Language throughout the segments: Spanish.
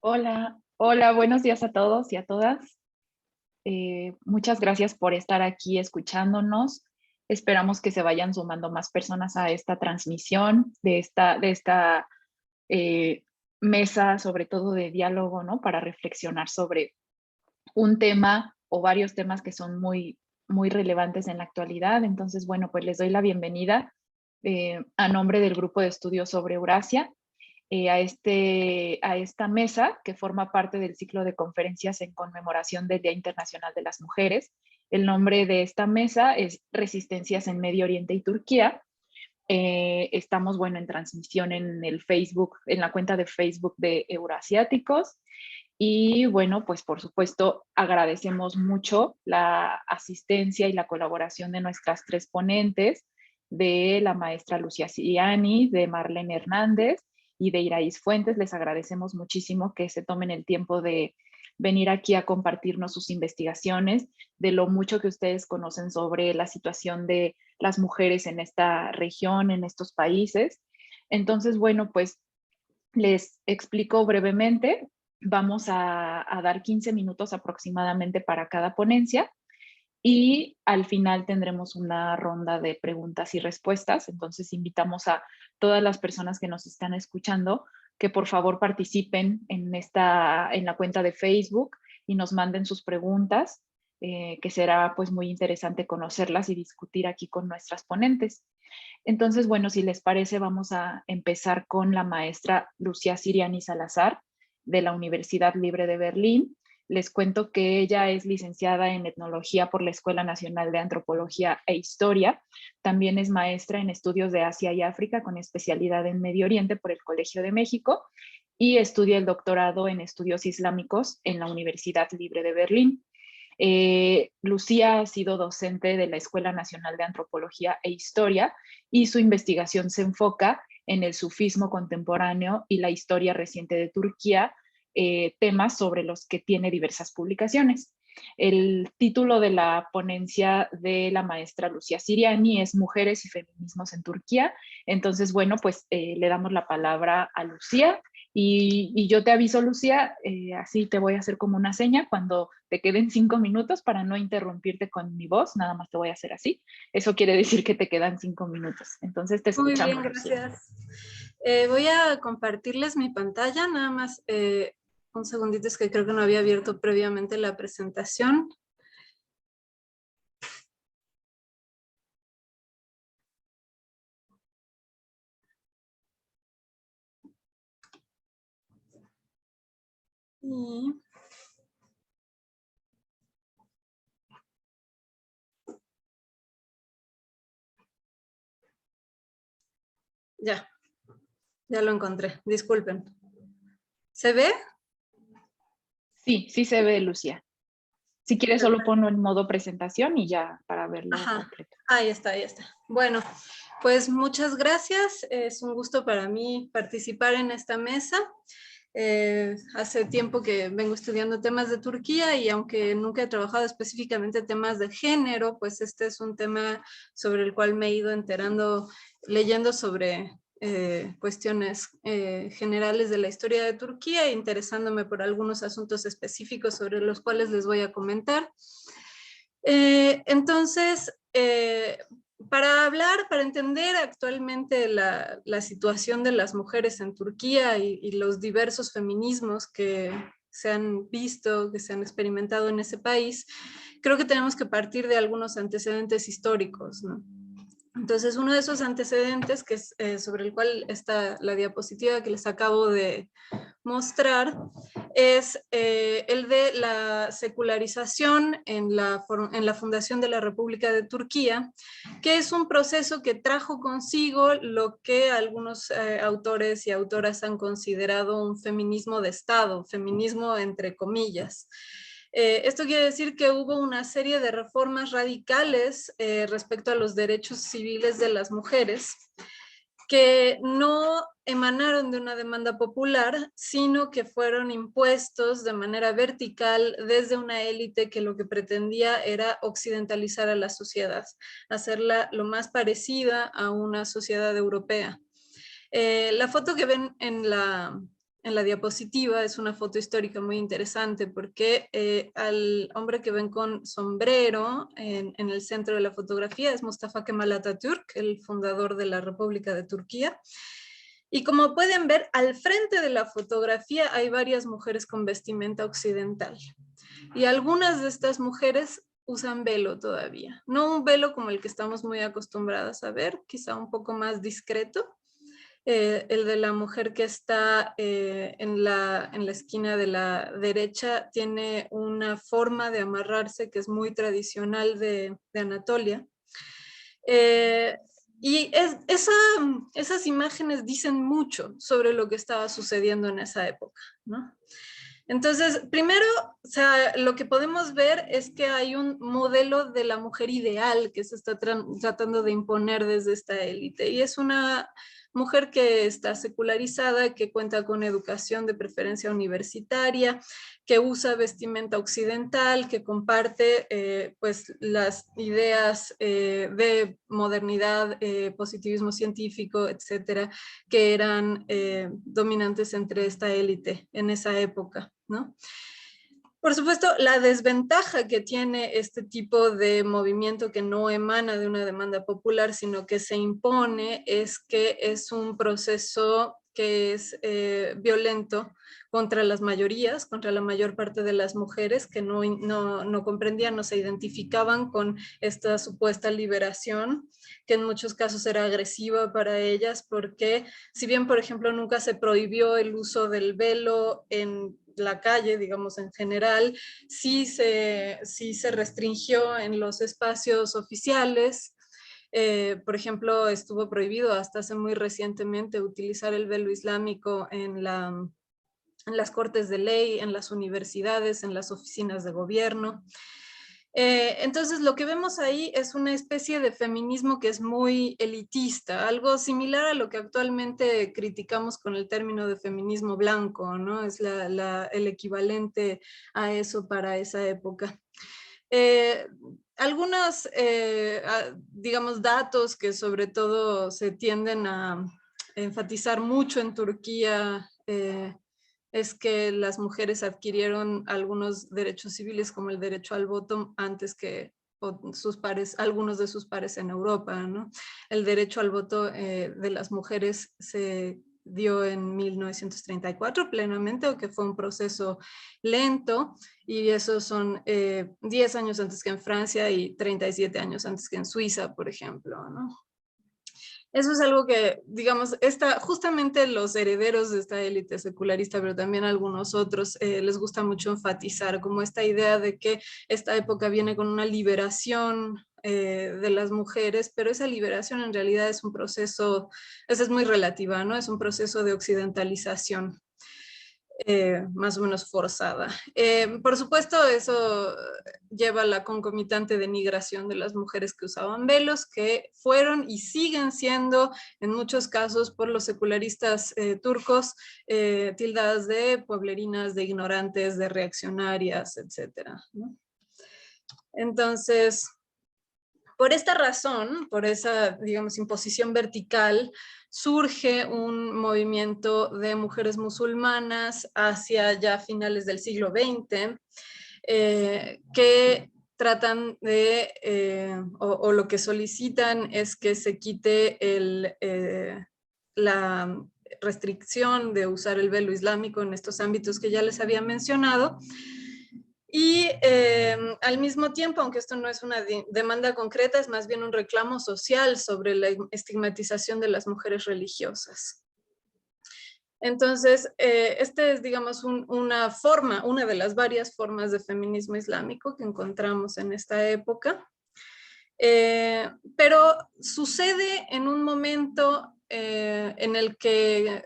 Hola, hola, buenos días a todos y a todas. Muchas gracias por estar aquí escuchándonos. Esperamos que se vayan sumando más personas a esta transmisión de esta eh, mesa, sobre todo de diálogo, ¿no? Para reflexionar sobre un tema o varios temas que son muy relevantes en la actualidad. Entonces, bueno, pues les doy la bienvenida a nombre del grupo de estudios sobre Eurasia a esta mesa que forma parte del ciclo de conferencias en conmemoración del Día Internacional de las Mujeres. El nombre de esta mesa es Resistencias en Medio Oriente y Turquía. Estamos, bueno, en transmisión en el Facebook, en la cuenta de Facebook de Euroasiáticos. Y bueno, pues por supuesto agradecemos mucho la asistencia y la colaboración de nuestras tres ponentes, de la maestra Lucia Siriani, de Marlene Hernández y de Iraís Fuentes. Les agradecemos muchísimo que se tomen el tiempo de venir aquí a compartirnos sus investigaciones, de lo mucho que ustedes conocen sobre la situación de las mujeres en esta región, en estos países. Entonces, bueno, pues les explico brevemente. Vamos a dar 15 minutos aproximadamente para cada ponencia y al final tendremos una ronda de preguntas y respuestas. Entonces invitamos a todas las personas que nos están escuchando que por favor participen en la cuenta de Facebook y nos manden sus preguntas, que será pues muy interesante conocerlas y discutir aquí con nuestras ponentes. Entonces, bueno, si les parece, vamos a empezar con la maestra Lucía Siriani Salazar de la Universidad Libre de Berlín. Les cuento que ella es licenciada en etnología por la Escuela Nacional de Antropología e Historia. También es maestra en estudios de Asia y África con especialidad en Medio Oriente por el Colegio de México y estudia el doctorado en estudios islámicos en la Universidad Libre de Berlín. Lucía ha sido docente de la Escuela Nacional de Antropología e Historia y su investigación se enfoca en el sufismo contemporáneo y la historia reciente de Turquía, temas sobre los que tiene diversas publicaciones. El título de la ponencia de la maestra Lucía Siriani es Mujeres y Feminismos en Turquía. Entonces, bueno, pues le damos la palabra a Lucía y yo te aviso, Lucía, así te voy a hacer como una seña cuando te queden 5 minutos para no interrumpirte con mi voz, nada más te voy a hacer así. Eso quiere decir que te quedan 5 minutos. Entonces te Muy bien, escuchamos, Lucía. gracias. Voy a compartirles mi pantalla, nada más un segundito, es que creo que no había abierto previamente la presentación. Y ya lo encontré, disculpen. ¿Se ve? Sí, sí se ve, Lucía. Si quieres, solo ponlo en modo presentación y ya para verlo Ajá, completo. ahí está, ahí está. Bueno, pues muchas gracias. Es un gusto para mí participar en esta mesa. Hace tiempo que vengo estudiando temas de Turquía y aunque nunca he trabajado específicamente temas de género, pues este es un tema sobre el cual me he ido enterando, leyendo sobre cuestiones generales de la historia de Turquía e interesándome por algunos asuntos específicos sobre los cuales les voy a comentar. Entonces, para hablar, para entender actualmente la situación de las mujeres en Turquía y los diversos feminismos que se han visto, que se han experimentado en ese país, creo que tenemos que partir de algunos antecedentes históricos, ¿no? Entonces, uno de esos antecedentes, que es sobre el cual está la diapositiva que les acabo de mostrar, es el de la secularización en la fundación de la República de Turquía, que es un proceso que trajo consigo lo que algunos autores y autoras han considerado un feminismo de Estado, feminismo entre comillas. Esto quiere decir que hubo una serie de reformas radicales respecto a los derechos civiles de las mujeres que no emanaron de una demanda popular, sino que fueron impuestos de manera vertical desde una élite que lo que pretendía era occidentalizar a la sociedad, hacerla lo más parecida a una sociedad europea. La foto que ven en la diapositiva es una foto histórica muy interesante porque al hombre que ven con sombrero en el centro de la fotografía es Mustafa Kemal Atatürk, el fundador de la República de Turquía. Y como pueden ver, al frente de la fotografía hay varias mujeres con vestimenta occidental. Y algunas de estas mujeres usan velo todavía. No un velo como el que estamos muy acostumbradas a ver, quizá un poco más discreto. El de la mujer que está en la esquina de la derecha tiene una forma de amarrarse que es muy tradicional de Anatolia. Y esas imágenes dicen mucho sobre lo que estaba sucediendo en esa época, ¿no? Entonces, primero, o sea, lo que podemos ver es que hay un modelo de la mujer ideal que se está tratando de imponer desde esta élite, y es una mujer que está secularizada, que cuenta con educación de preferencia universitaria, que usa vestimenta occidental, que comparte pues las ideas de modernidad, positivismo científico, etcétera, que eran dominantes entre esta élite en esa época, ¿no? Por supuesto, la desventaja que tiene este tipo de movimiento que no emana de una demanda popular, sino que se impone, es que es un proceso que es violento contra las mayorías, contra la mayor parte de las mujeres que no comprendían, no se identificaban con esta supuesta liberación, que en muchos casos era agresiva para ellas, porque si bien, por ejemplo, nunca se prohibió el uso del velo en la calle, digamos en general, sí se restringió en los espacios oficiales. Por ejemplo, estuvo prohibido hasta hace muy recientemente utilizar el velo islámico en las cortes de ley, en las universidades, en las oficinas de gobierno. Entonces lo que vemos ahí es una especie de feminismo que es muy elitista, algo similar a lo que actualmente criticamos con el término de feminismo blanco, ¿no? Es el equivalente a eso para esa época. Algunos, digamos, datos que sobre todo se tienden a enfatizar mucho en Turquía es que las mujeres adquirieron algunos derechos civiles como el derecho al voto antes que sus pares, algunos de sus pares en Europa, ¿no? El derecho al voto de las mujeres se dio en 1934 plenamente, o que fue un proceso lento, y esos son 10 años antes que en Francia y 37 años antes que en Suiza, por ejemplo, ¿no? Eso es algo que, digamos, justamente los herederos de esta élite secularista, pero también algunos otros, les gusta mucho enfatizar, como esta idea de que esta época viene con una liberación de las mujeres, pero esa liberación en realidad es un proceso, esa es muy relativa, ¿no? Es un proceso de occidentalización. Más o menos forzada. Por supuesto, eso lleva a la concomitante denigración de las mujeres que usaban velos, que fueron y siguen siendo, en muchos casos, por los secularistas turcos, tildadas de pueblerinas, de ignorantes, de reaccionarias, etc., ¿no? Entonces, por esta razón, por esa, digamos, imposición vertical, surge un movimiento de mujeres musulmanas hacia ya finales del siglo XX, que tratan de, o lo que solicitan es que se quite la restricción de usar el velo islámico en estos ámbitos que ya les había mencionado. Y al mismo tiempo, aunque esto no es una demanda concreta, es más bien un reclamo social sobre la estigmatización de las mujeres religiosas. Entonces, este es, digamos, una de las varias formas de feminismo islámico que encontramos en esta época. Pero sucede en un momento en el que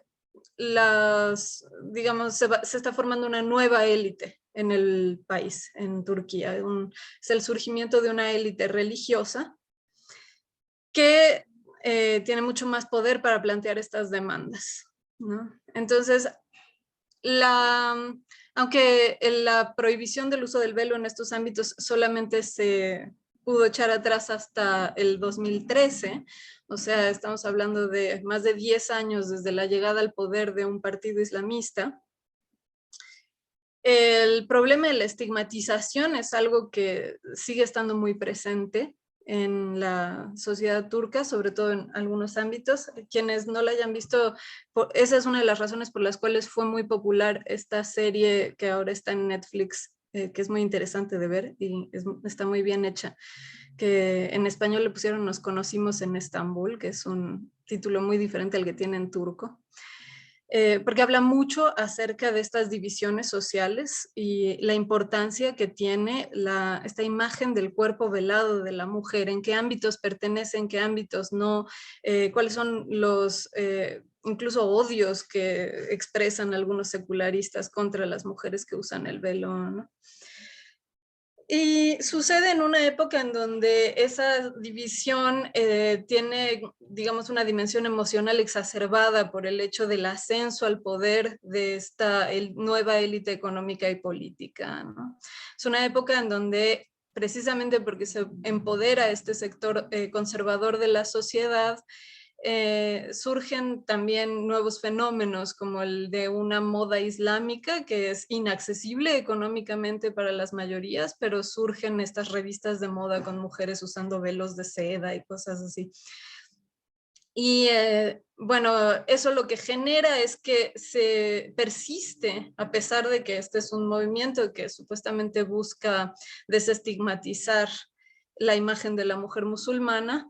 digamos, se está formando una nueva élite en el país, en Turquía. Es el surgimiento de una élite religiosa que tiene mucho más poder para plantear estas demandas, ¿no? Entonces, aunque la prohibición del uso del velo en estos ámbitos solamente se pudo echar atrás hasta el 2013, o sea, estamos hablando de más de 10 años desde la llegada al poder de un partido islamista. El problema de la estigmatización es algo que sigue estando muy presente en la sociedad turca, sobre todo en algunos ámbitos. Quienes no la hayan visto, esa es una de las razones por las cuales fue muy popular esta serie que ahora está en Netflix, que es muy interesante de ver y está muy bien hecha, que en español le pusieron Nos conocimos en Estambul, que es un título muy diferente al que tiene en turco. Porque habla mucho acerca de estas divisiones sociales y la importancia que tiene esta imagen del cuerpo velado de la mujer, en qué ámbitos pertenece, en qué ámbitos no, cuáles son los incluso odios que expresan algunos secularistas contra las mujeres que usan el velo, ¿no? Y sucede en una época en donde esa división tiene, digamos, una dimensión emocional exacerbada por el hecho del ascenso al poder de esta nueva élite económica y política, ¿no? Es una época en donde, precisamente porque se empodera este sector conservador de la sociedad, surgen también nuevos fenómenos como el de una moda islámica que es inaccesible económicamente para las mayorías, pero surgen estas revistas de moda con mujeres usando velos de seda y cosas así. Y bueno, eso lo que genera es que se persiste, a pesar de que este es un movimiento que supuestamente busca desestigmatizar la imagen de la mujer musulmana,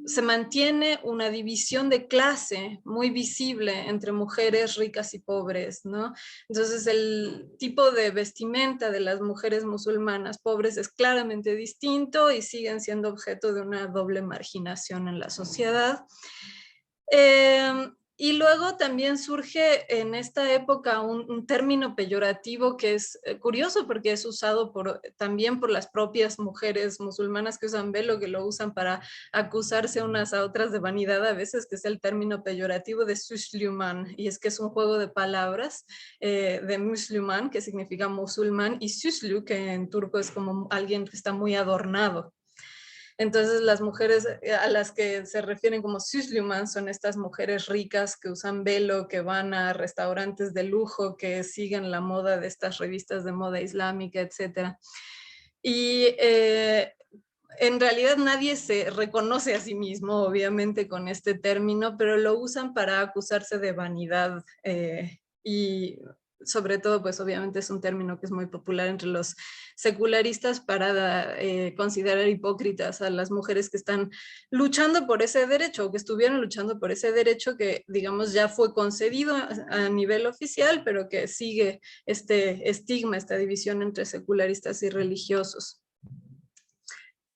se mantiene una división de clase muy visible entre mujeres ricas y pobres, ¿no? Entonces el tipo de vestimenta de las mujeres musulmanas pobres es claramente distinto y siguen siendo objeto de una doble marginación en la sociedad. Y luego también surge en esta época un término peyorativo que es curioso porque es usado también por las propias mujeres musulmanas que usan velo, que lo usan para acusarse unas a otras de vanidad a veces, que es el término peyorativo de Süslüman, y es que es un juego de palabras de Müslüman, que significa musulmán, y Süslü, que en turco es como alguien que está muy adornado. Entonces las mujeres a las que se refieren como Süslüman son estas mujeres ricas que usan velo, que van a restaurantes de lujo, que siguen la moda de estas revistas de moda islámica, etc. Y en realidad nadie se reconoce a sí mismo, obviamente, con este término, pero lo usan para acusarse de vanidad y sobre todo, pues obviamente es un término que es muy popular entre los secularistas para considerar hipócritas a las mujeres que están luchando por ese derecho o que estuvieron luchando por ese derecho que, digamos, ya fue concedido a nivel oficial, pero que sigue este estigma, esta división entre secularistas y religiosos.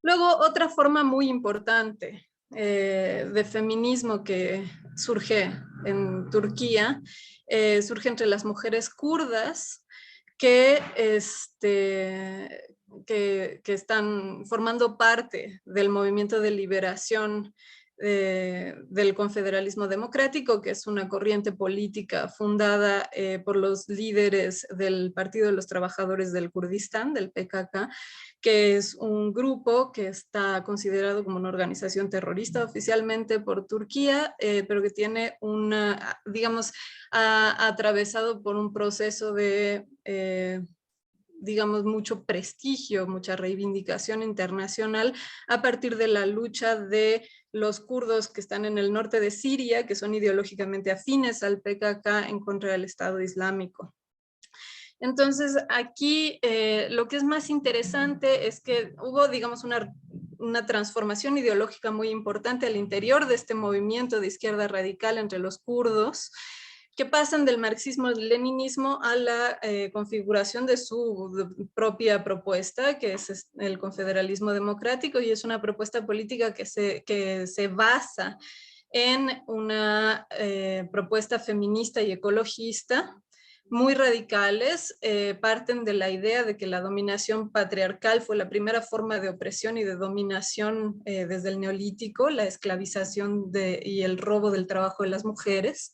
Luego, otra forma muy importante de feminismo que surge en Turquía, surge entre las mujeres kurdas que, que están formando parte del movimiento de liberación del confederalismo democrático, que es una corriente política fundada por los líderes del Partido de los Trabajadores del Kurdistán, del PKK, que es un grupo que está considerado como una organización terrorista oficialmente por Turquía, pero que tiene una, digamos, atravesado por un proceso de digamos, mucho prestigio, mucha reivindicación internacional a partir de la lucha de los kurdos que están en el norte de Siria, que son ideológicamente afines al PKK en contra del Estado Islámico. Entonces, aquí lo que es más interesante es que hubo, digamos, una transformación ideológica muy importante al interior de este movimiento de izquierda radical entre los kurdos, que pasan del marxismo-leninismo a la configuración de su propia propuesta, que es el confederalismo democrático, y es una propuesta política que se basa en una propuesta feminista y ecologista, muy radicales, parten de la idea de que la dominación patriarcal fue la primera forma de opresión y de dominación desde el neolítico, la esclavización y el robo del trabajo de las mujeres.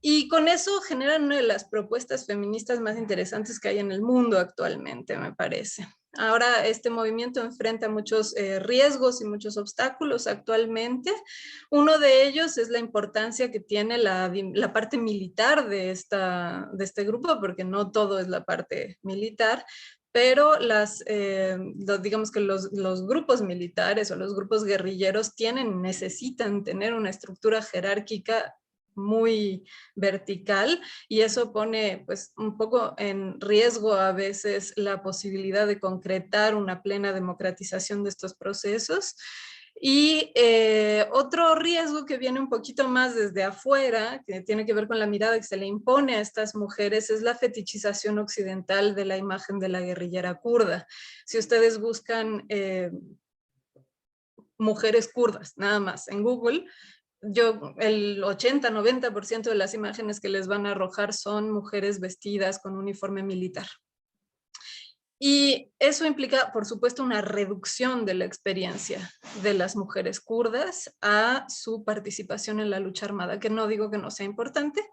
Y con eso generan una de las propuestas feministas más interesantes que hay en el mundo actualmente, me parece. Ahora este movimiento enfrenta muchos riesgos y muchos obstáculos actualmente. Uno de ellos es la importancia que tiene la parte militar de este grupo, porque no todo es la parte militar, pero digamos que los grupos militares o los grupos guerrilleros necesitan tener una estructura jerárquica muy vertical, y eso pone pues un poco en riesgo a veces la posibilidad de concretar una plena democratización de estos procesos. Y otro riesgo que viene un poquito más desde afuera, que tiene que ver con la mirada que se le impone a estas mujeres, es la fetichización occidental de la imagen de la guerrillera kurda. Si ustedes buscan mujeres kurdas, nada más, en Google, el 80-90% de las imágenes que les van a arrojar son mujeres vestidas con uniforme militar. Y eso implica, por supuesto, una reducción de la experiencia de las mujeres kurdas a su participación en la lucha armada, que no digo que no sea importante,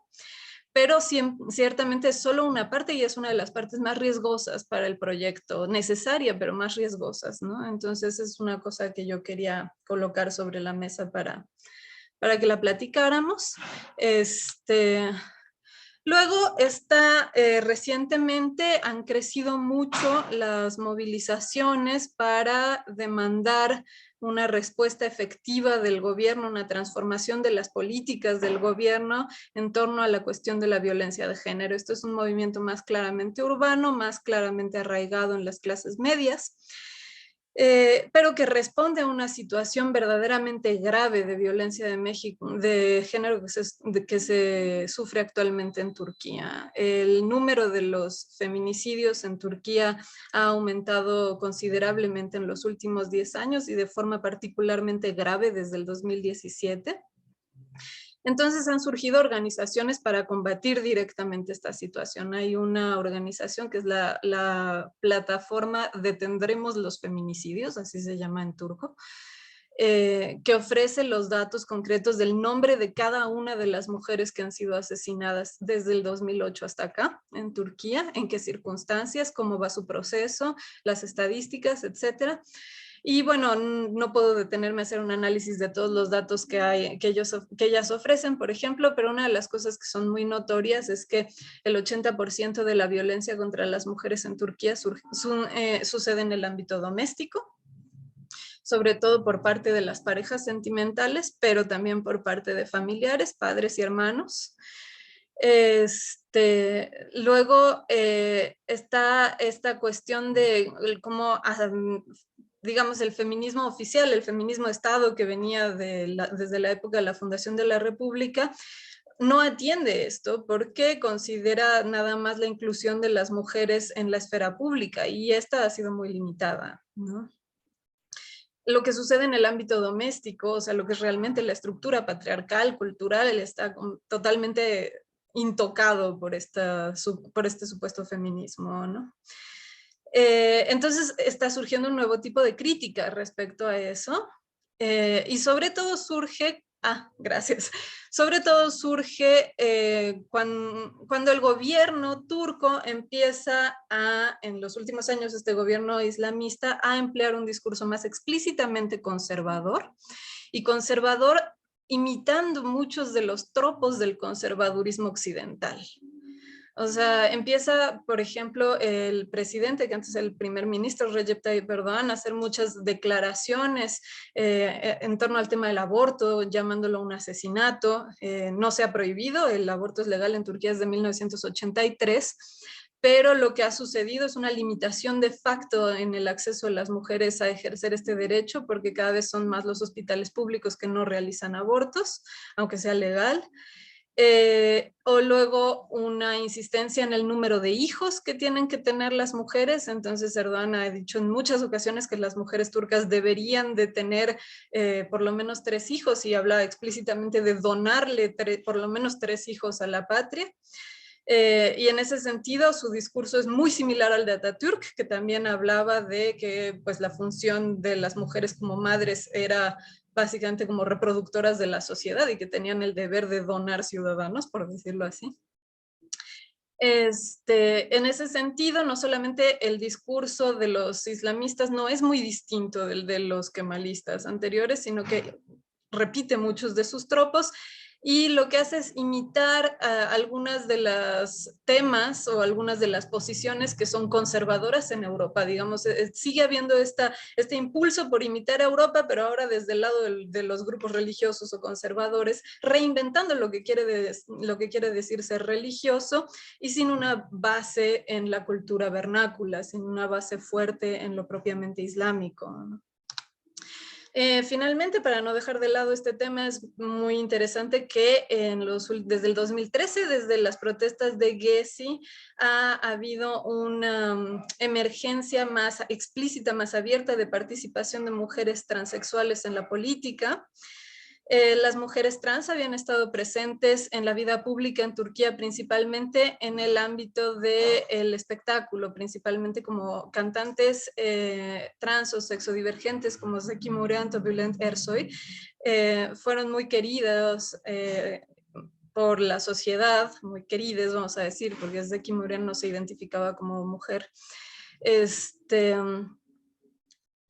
pero ciertamente es solo una parte, y es una de las partes más riesgosas para el proyecto, necesaria, pero más riesgosas, ¿no? Entonces es una cosa que yo quería colocar sobre la mesa para que la platicáramos. Luego recientemente han crecido mucho las movilizaciones para demandar una respuesta efectiva del gobierno, una transformación de las políticas del gobierno en torno a la cuestión de la violencia de género. Esto es un movimiento más claramente urbano, más claramente arraigado en las clases medias, pero que responde a una situación verdaderamente grave de violencia de género que se sufre actualmente en Turquía. El número de los feminicidios en Turquía ha aumentado considerablemente en los últimos 10 años y de forma particularmente grave desde el 2017. Entonces han surgido organizaciones para combatir directamente esta situación. Hay una organización que es la plataforma Detendremos los Feminicidios, así se llama en turco, que ofrece los datos concretos del nombre de cada una de las mujeres que han sido asesinadas desde el 2008 hasta acá en Turquía, en qué circunstancias, cómo va su proceso, las estadísticas, etcétera. Y bueno, no puedo detenerme a hacer un análisis de todos los datos que ellas ofrecen, por ejemplo, pero una de las cosas que son muy notorias es que el 80% de la violencia contra las mujeres en Turquía sucede en el ámbito doméstico, sobre todo por parte de las parejas sentimentales, pero también por parte de familiares, padres y hermanos. Luego está esta cuestión de cómo, digamos, el feminismo oficial, el feminismo de Estado que venía desde la época de la fundación de la República, no atiende esto porque considera nada más la inclusión de las mujeres en la esfera pública, y esta ha sido muy limitada, ¿no? Lo que sucede en el ámbito doméstico, o sea, lo que es realmente la estructura patriarcal, cultural, está totalmente intocado por este supuesto feminismo, ¿no? Entonces está surgiendo un nuevo tipo de crítica respecto a eso, y sobre todo surge, gracias, sobre todo surge cuando el gobierno turco empieza en los últimos años, este gobierno islamista, a emplear un discurso más explícitamente conservador, y conservador imitando muchos de los tropos del conservadurismo occidental. O sea, empieza, por ejemplo, el presidente, que antes era el primer ministro, Recep Tayyip Erdoğan, a hacer muchas declaraciones en torno al tema del aborto, llamándolo un asesinato. No se ha prohibido, el aborto es legal en Turquía desde 1983, pero lo que ha sucedido es una limitación de facto en el acceso de las mujeres a ejercer este derecho, porque cada vez son más los hospitales públicos que no realizan abortos, aunque sea legal. O luego una insistencia en el número de hijos que tienen que tener las mujeres. Entonces Erdoğan ha dicho en muchas ocasiones que las mujeres turcas deberían de tener por lo menos 3 hijos, y habla explícitamente de donarle por lo menos 3 hijos a la patria. Y en ese sentido su discurso es muy similar al de Atatürk, que también hablaba de que pues, la función de las mujeres como madres era básicamente como reproductoras de la sociedad y que tenían el deber de donar ciudadanos, por decirlo así. En ese sentido, no solamente el discurso de los islamistas no es muy distinto del de los kemalistas anteriores, sino que repite muchos de sus tropos y lo que hace es imitar algunas de las temas o algunas de las posiciones que son conservadoras en Europa. Digamos, sigue habiendo este impulso por imitar a Europa, pero ahora desde el lado de los grupos religiosos o conservadores, reinventando lo que quiere decir ser religioso y sin una base en la cultura vernácula, sin una base fuerte en lo propiamente islámico, ¿no? Finalmente, para no dejar de lado este tema, es muy interesante que desde el 2013, desde las protestas de Gezi, ha habido una emergencia más explícita, más abierta de participación de mujeres transexuales en la política. Las mujeres trans habían estado presentes en la vida pública en Turquía, principalmente en el ámbito del espectáculo, principalmente como cantantes trans o sexodivergentes como Zeki Müren o Bülent Ersoy. Fueron muy queridos por la sociedad, muy queridas, vamos a decir, porque Zeki Müren no se identificaba como mujer.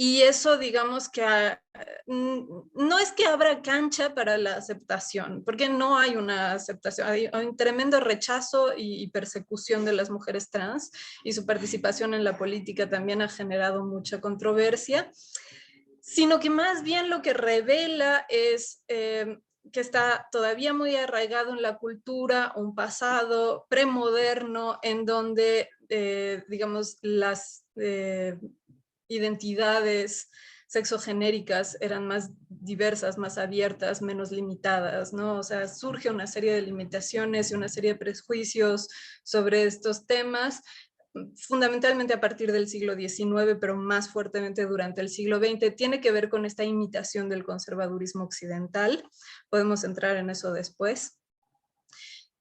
Y eso, digamos que no es que abra cancha para la aceptación, porque no hay una aceptación, hay un tremendo rechazo y persecución de las mujeres trans, y su participación en la política también ha generado mucha controversia, sino que más bien lo que revela es que está todavía muy arraigado en la cultura un pasado premoderno en donde, digamos, las identidades sexogenéricas eran más diversas, más abiertas, menos limitadas, ¿no? O sea, surge una serie de limitaciones y una serie de prejuicios sobre estos temas, fundamentalmente a partir del siglo XIX, pero más fuertemente durante el siglo XX, tiene que ver con esta imitación del conservadurismo occidental. Podemos entrar en eso después.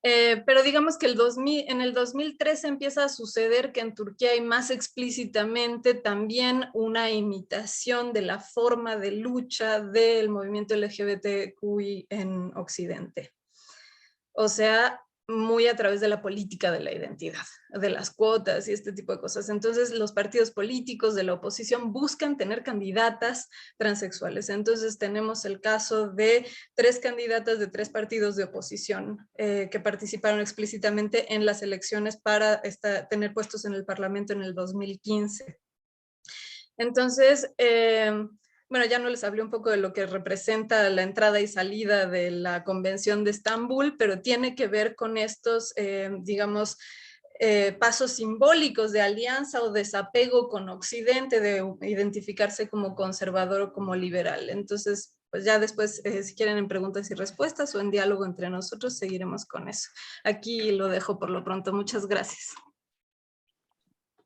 Pero digamos que en el 2013 empieza a suceder que en Turquía hay más explícitamente también una imitación de la forma de lucha del movimiento LGBTQI en Occidente. O sea, muy a través de la política de la identidad, de las cuotas y este tipo de cosas. Entonces, los partidos políticos de la oposición buscan tener candidatas transexuales. Entonces, tenemos el caso de 3 candidatas de 3 partidos de oposición que participaron explícitamente en las elecciones para tener puestos en el Parlamento en el 2015. Entonces, bueno, ya no les hablé un poco de lo que representa la entrada y salida de la Convención de Estambul, pero tiene que ver con estos, digamos, pasos simbólicos de alianza o desapego con Occidente, de identificarse como conservador o como liberal. Entonces, pues ya después, si quieren en preguntas y respuestas o en diálogo entre nosotros, seguiremos con eso. Aquí lo dejo por lo pronto. Muchas gracias.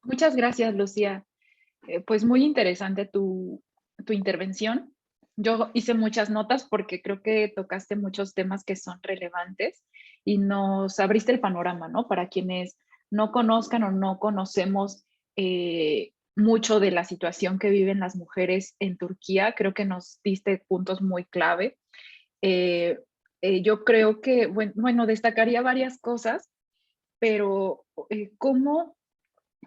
Muchas gracias, Lucía. Pues muy interesante tu intervención. Yo hice muchas notas porque creo que tocaste muchos temas que son relevantes y nos abriste el panorama, ¿no? Para quienes no conozcan o no conocemos mucho de la situación que viven las mujeres en Turquía, creo que nos diste puntos muy clave. Yo creo que, bueno, destacaría varias cosas, pero ¿cómo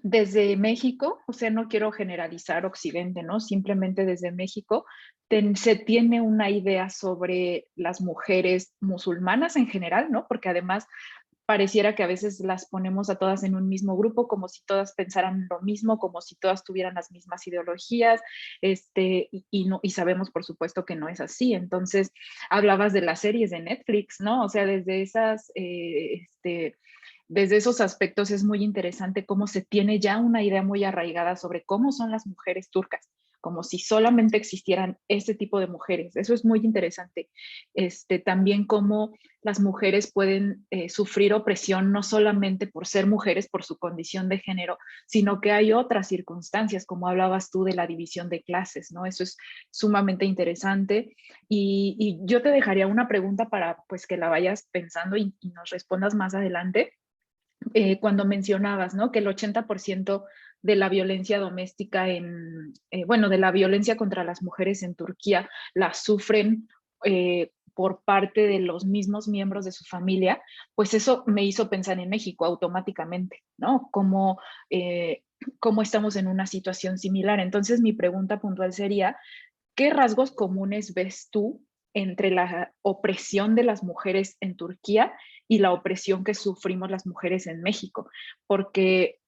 desde México, o sea, no quiero generalizar Occidente, ¿no? Simplemente desde México se tiene una idea sobre las mujeres musulmanas en general, ¿no? Porque además pareciera que a veces las ponemos a todas en un mismo grupo, como si todas pensaran lo mismo, como si todas tuvieran las mismas ideologías, y sabemos por supuesto que no es así. Entonces, hablabas de las series de Netflix, ¿no? O sea, desde esos aspectos es muy interesante cómo se tiene ya una idea muy arraigada sobre cómo son las mujeres turcas, como si solamente existieran este tipo de mujeres. Eso es muy interesante. También cómo las mujeres pueden sufrir opresión no solamente por ser mujeres, por su condición de género, sino que hay otras circunstancias, como hablabas tú de la división de clases, ¿no? Eso es sumamente interesante. Y yo te dejaría una pregunta para pues que la vayas pensando y nos respondas más adelante. Cuando mencionabas, ¿no? Que el 80% de la violencia doméstica bueno, de la violencia contra las mujeres en Turquía la sufren por parte de los mismos miembros de su familia, pues eso me hizo pensar en México automáticamente, ¿no? Cómo estamos en una situación similar. Entonces mi pregunta puntual sería, ¿qué rasgos comunes ves tú entre la opresión de las mujeres en Turquía y la opresión que sufrimos las mujeres en México? Porque,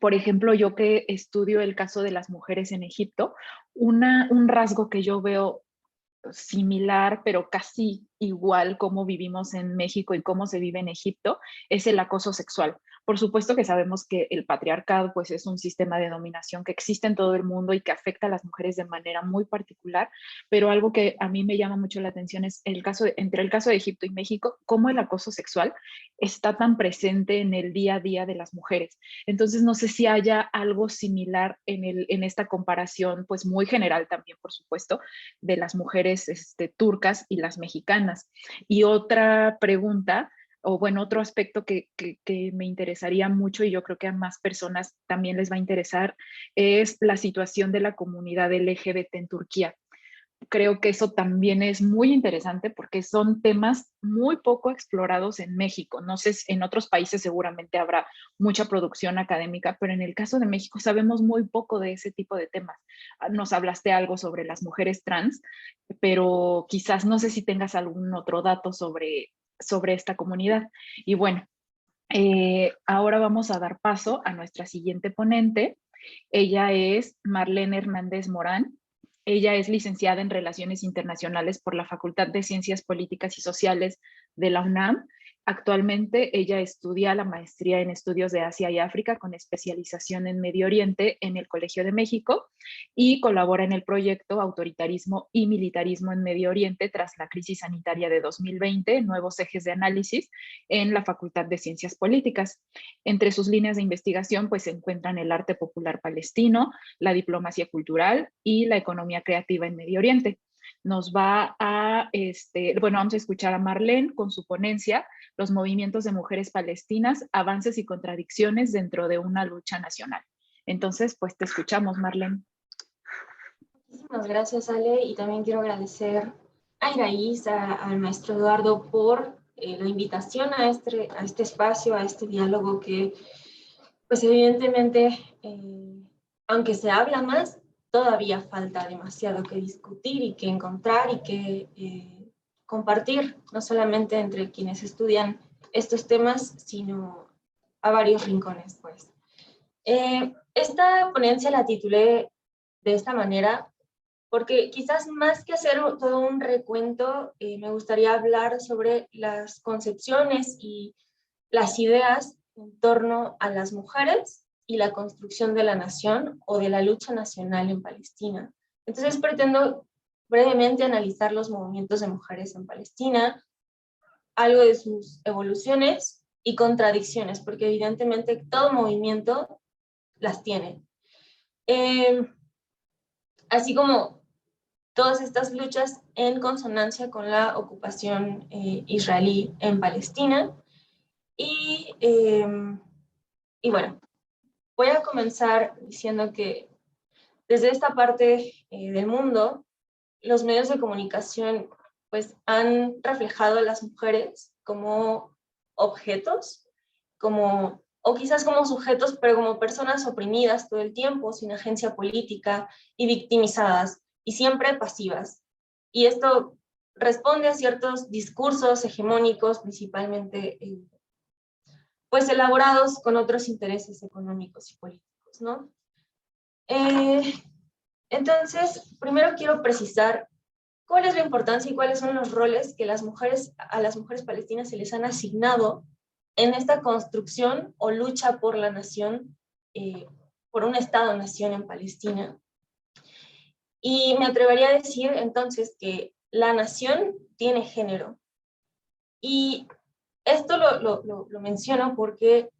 por ejemplo, yo que estudio el caso de las mujeres en Egipto, un rasgo que yo veo similar, pero casi igual como vivimos en México y cómo se vive en Egipto, es el acoso sexual. Por supuesto que sabemos que el patriarcado pues es un sistema de dominación que existe en todo el mundo y que afecta a las mujeres de manera muy particular, pero algo que a mí me llama mucho la atención es entre el caso de Egipto y México, cómo el acoso sexual está tan presente en el día a día de las mujeres. Entonces no sé si haya algo similar en esta comparación, pues muy general también, por supuesto, de las mujeres turcas y las mexicanas. Y otra pregunta, o bueno, otro aspecto que me interesaría mucho y yo creo que a más personas también les va a interesar, es la situación de la comunidad LGBT en Turquía. Creo que eso también es muy interesante porque son temas muy poco explorados en México. No sé, en otros países seguramente habrá mucha producción académica, pero en el caso de México sabemos muy poco de ese tipo de temas. Nos hablaste algo sobre las mujeres trans, pero quizás no sé si tengas algún otro dato sobre esta comunidad. Y bueno, ahora vamos a dar paso a nuestra siguiente ponente. Ella es Marlene Hernández Morán. Ella es licenciada en Relaciones Internacionales por la Facultad de Ciencias Políticas y Sociales de la UNAM. Actualmente ella estudia la maestría en estudios de Asia y África con especialización en Medio Oriente en el Colegio de México y colabora en el proyecto Autoritarismo y Militarismo en Medio Oriente tras la crisis sanitaria de 2020, nuevos ejes de análisis en la Facultad de Ciencias Políticas. Entre sus líneas de investigación pues se encuentran el arte popular palestino, la diplomacia cultural y la economía creativa en Medio Oriente. Vamos a escuchar a Marlene con su ponencia, Los movimientos de mujeres palestinas, avances y contradicciones dentro de una lucha nacional. Entonces, pues te escuchamos, Marlene. Muchísimas gracias, Ale, y también quiero agradecer a Iraíz, al maestro Eduardo, por la invitación a este espacio, a este diálogo que, pues evidentemente, aunque se habla más, todavía falta demasiado que discutir y que encontrar y que compartir, no solamente entre quienes estudian estos temas, sino a varios rincones, pues. Esta ponencia la titulé de esta manera porque quizás más que hacer todo un recuento, me gustaría hablar sobre las concepciones y las ideas en torno a las mujeres y la construcción de la nación o de la lucha nacional en Palestina. Entonces pretendo brevemente analizar los movimientos de mujeres en Palestina, algo de sus evoluciones y contradicciones, porque evidentemente todo movimiento las tiene. Así como todas estas luchas en consonancia con la ocupación israelí en Palestina. Y bueno, voy a comenzar diciendo que desde esta parte del mundo, los medios de comunicación pues, han reflejado a las mujeres como objetos, o quizás como sujetos, pero como personas oprimidas todo el tiempo, sin agencia política y victimizadas, y siempre pasivas. Y esto responde a ciertos discursos hegemónicos, principalmente pues elaborados con otros intereses económicos y políticos, ¿no? Entonces, primero quiero precisar cuál es la importancia y cuáles son los roles que a las mujeres palestinas se les han asignado en esta construcción o lucha por la nación, por un Estado-nación en Palestina. Y me atrevería a decir entonces que la nación tiene género. Y esto lo menciono porque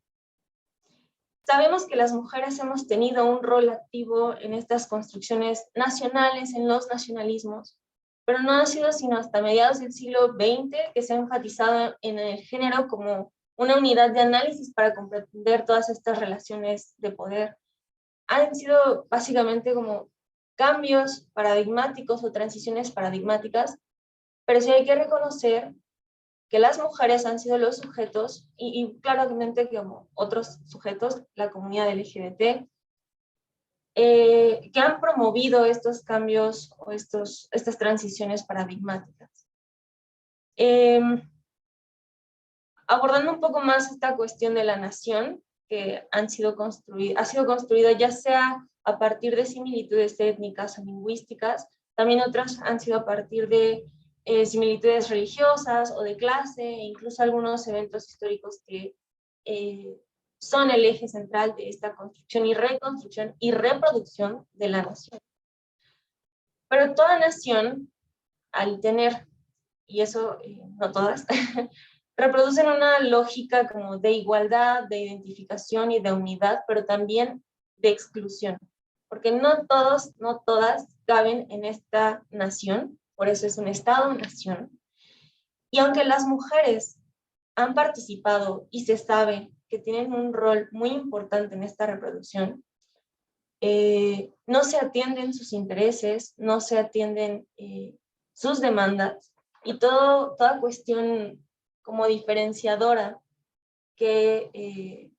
sabemos que las mujeres hemos tenido un rol activo en estas construcciones nacionales, en los nacionalismos, pero no ha sido sino hasta mediados del siglo XX que se ha enfatizado en el género como una unidad de análisis para comprender todas estas relaciones de poder. Han sido básicamente como cambios paradigmáticos o transiciones paradigmáticas, pero sí hay que reconocer que las mujeres han sido los sujetos, y claramente como otros sujetos, la comunidad LGBT, que han promovido estos cambios o estas transiciones paradigmáticas. Abordando un poco más esta cuestión de la nación, que ha sido construida ya sea a partir de similitudes étnicas o lingüísticas, también otras han sido a partir de similitudes religiosas o de clase, e incluso algunos eventos históricos que son el eje central de esta construcción y reconstrucción y reproducción de la nación. Pero toda nación, al tener, y eso no todas, reproducen una lógica como de igualdad, de identificación y de unidad, pero también de exclusión, porque no todos, no todas caben en esta nación, por eso es un Estado-nación. Y aunque las mujeres han participado y se sabe que tienen un rol muy importante en esta reproducción, no se atienden sus intereses, no se atienden sus demandas, y toda cuestión como diferenciadora que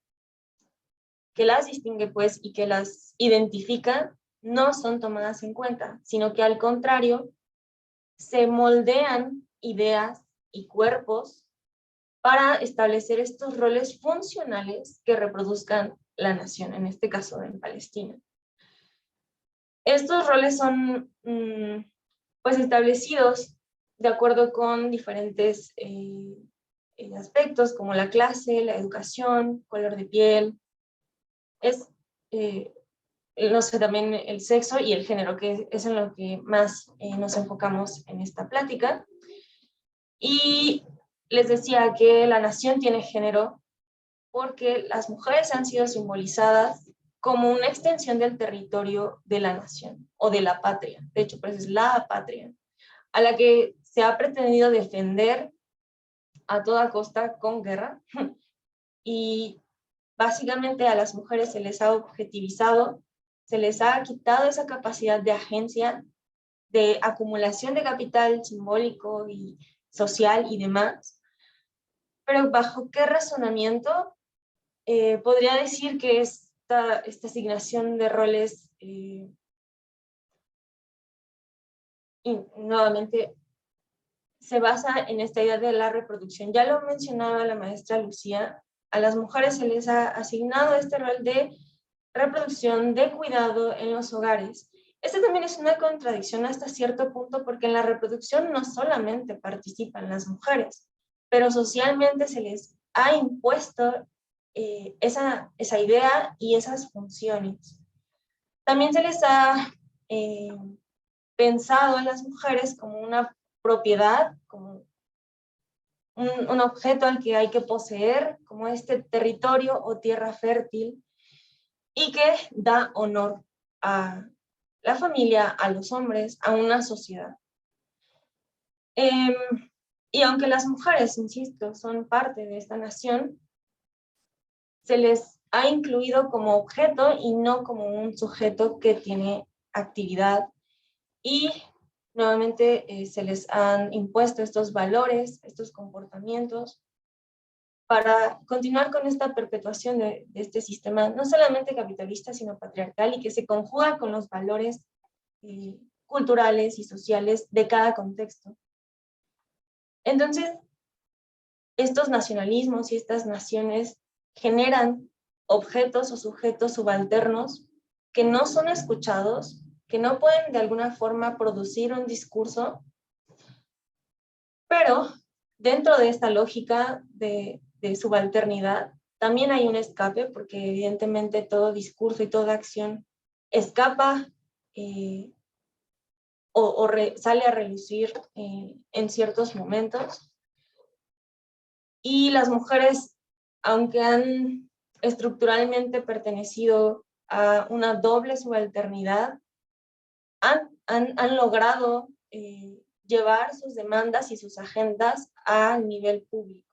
las distingue pues y que las identifica no son tomadas en cuenta, sino que al contrario se moldean ideas y cuerpos para establecer estos roles funcionales que reproduzcan la nación, en este caso en Palestina. Estos roles son pues establecidos de acuerdo con diferentes aspectos como la clase, la educación, color de piel, no sé, también el sexo y el género, que es en lo que más nos enfocamos en esta plática. Y les decía que la nación tiene género porque las mujeres han sido simbolizadas como una extensión del territorio de la nación o de la patria. De hecho, pues es la patria, a la que se ha pretendido defender a toda costa con guerra, y básicamente a las mujeres se les ha objetivizado, se les ha quitado esa capacidad de agencia, de acumulación de capital simbólico y social y demás. Pero ¿bajo qué razonamiento podría decir que esta asignación de roles y nuevamente se basa en esta idea de la reproducción? Ya lo mencionaba la maestra Lucía, a las mujeres se les ha asignado este rol de reproducción, de cuidado en los hogares. Esta también es una contradicción hasta cierto punto, porque en la reproducción no solamente participan las mujeres, pero socialmente se les ha impuesto esa idea y esas funciones. También se les ha pensado a las mujeres como una propiedad, como un objeto al que hay que poseer, como este territorio o tierra fértil, y que da honor a la familia, a los hombres, a una sociedad. Y aunque las mujeres, insisto, son parte de esta nación, se les ha incluido como objeto y no como un sujeto que tiene actividad, y nuevamente se les han impuesto estos valores, estos comportamientos, para continuar con esta perpetuación de este sistema, no solamente capitalista, sino patriarcal, y que se conjuga con los valores culturales y sociales de cada contexto. Entonces, estos nacionalismos y estas naciones generan objetos o sujetos subalternos que no son escuchados, que no pueden de alguna forma producir un discurso, pero dentro de esta lógica de subalternidad también hay un escape, porque evidentemente todo discurso y toda acción escapa sale a relucir en ciertos momentos. Y las mujeres, aunque han estructuralmente pertenecido a una doble subalternidad, han logrado llevar sus demandas y sus agendas a nivel público.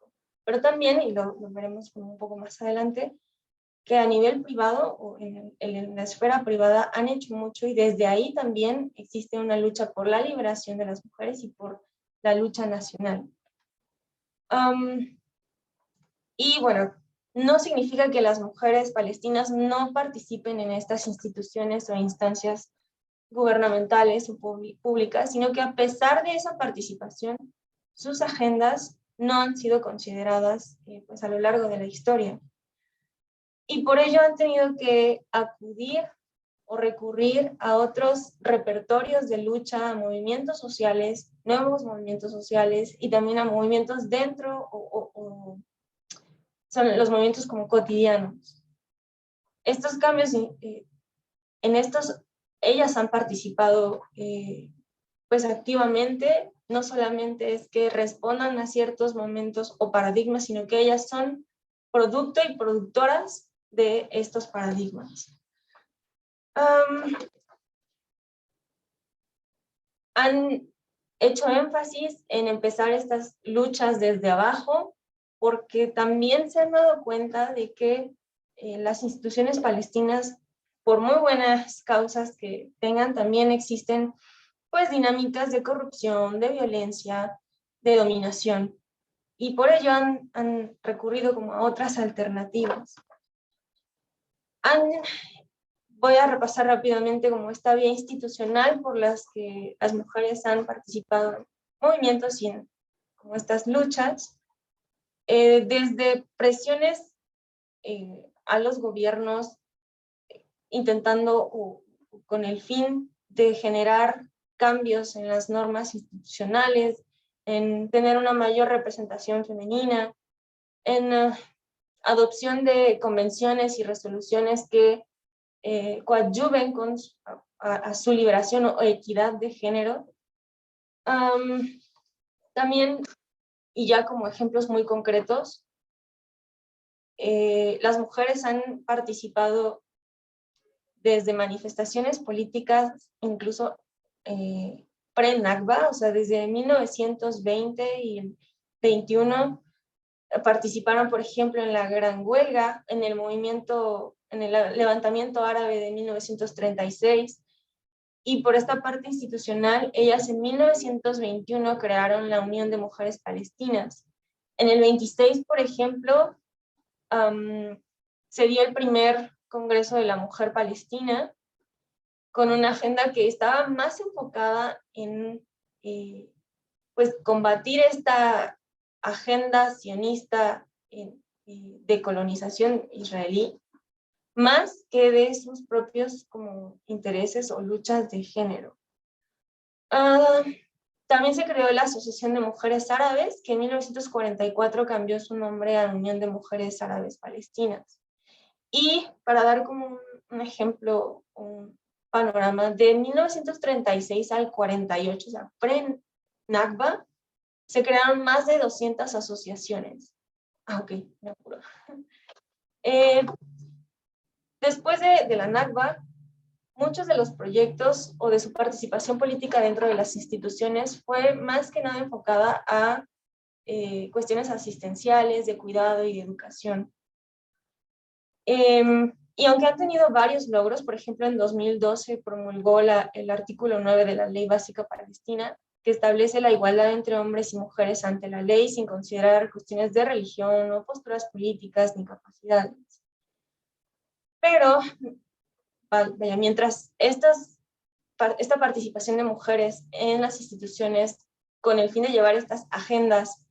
Pero también, y lo veremos un poco más adelante, que a nivel privado o en la esfera privada han hecho mucho, y desde ahí también existe una lucha por la liberación de las mujeres y por la lucha nacional. Y bueno, no significa que las mujeres palestinas no participen en estas instituciones o instancias gubernamentales o públicas, sino que a pesar de esa participación, sus agendas no han sido consideradas pues a lo largo de la historia. Y por ello han tenido que acudir o recurrir a otros repertorios de lucha, a movimientos sociales, nuevos movimientos sociales, y también a movimientos dentro son los movimientos como cotidianos. Estos cambios, en estos, ellas han participado pues activamente. No solamente es que respondan a ciertos momentos o paradigmas, sino que ellas son producto y productoras de estos paradigmas. Han hecho énfasis en empezar estas luchas desde abajo, porque también se han dado cuenta de que las instituciones palestinas, por muy buenas causas que tengan, también existen pues dinámicas de corrupción, de violencia, de dominación, y por ello han recurrido como a otras alternativas. Voy a repasar rápidamente como esta vía institucional por las que las mujeres han participado en movimientos y en como estas luchas, desde presiones a los gobiernos, intentando con el fin de generar cambios en las normas institucionales, en tener una mayor representación femenina, en adopción de convenciones y resoluciones que coadyuven a su liberación o equidad de género. También, y ya como ejemplos muy concretos, las mujeres han participado desde manifestaciones políticas, incluso pre-Nakba, o sea, desde 1920 y el 21, participaron, por ejemplo, en la Gran Huelga, en el movimiento, en el levantamiento árabe de 1936, y por esta parte institucional, ellas en 1921 crearon la Unión de Mujeres Palestinas. En el 26, por ejemplo, se dio el primer Congreso de la Mujer Palestina, con una agenda que estaba más enfocada en pues combatir esta agenda sionista de colonización israelí, más que de sus propios como intereses o luchas de género. También se creó la Asociación de Mujeres Árabes, que en 1944 cambió su nombre a Unión de Mujeres Árabes Palestinas. Y para dar como un ejemplo, un panorama, de 1936 al 48, o sea, pre-Nakba, se crearon más de 200 asociaciones. Ok, me apuro. Después de la Nakba, muchos de los proyectos o de su participación política dentro de las instituciones fue más que nada enfocada a cuestiones asistenciales, de cuidado y de educación. Y aunque han tenido varios logros, por ejemplo, en 2012 promulgó el artículo 9 de la Ley Básica Palestina, que establece la igualdad entre hombres y mujeres ante la ley sin considerar cuestiones de religión o posturas políticas ni capacidades. Pero, vaya, mientras esta participación de mujeres en las instituciones con el fin de llevar estas agendas,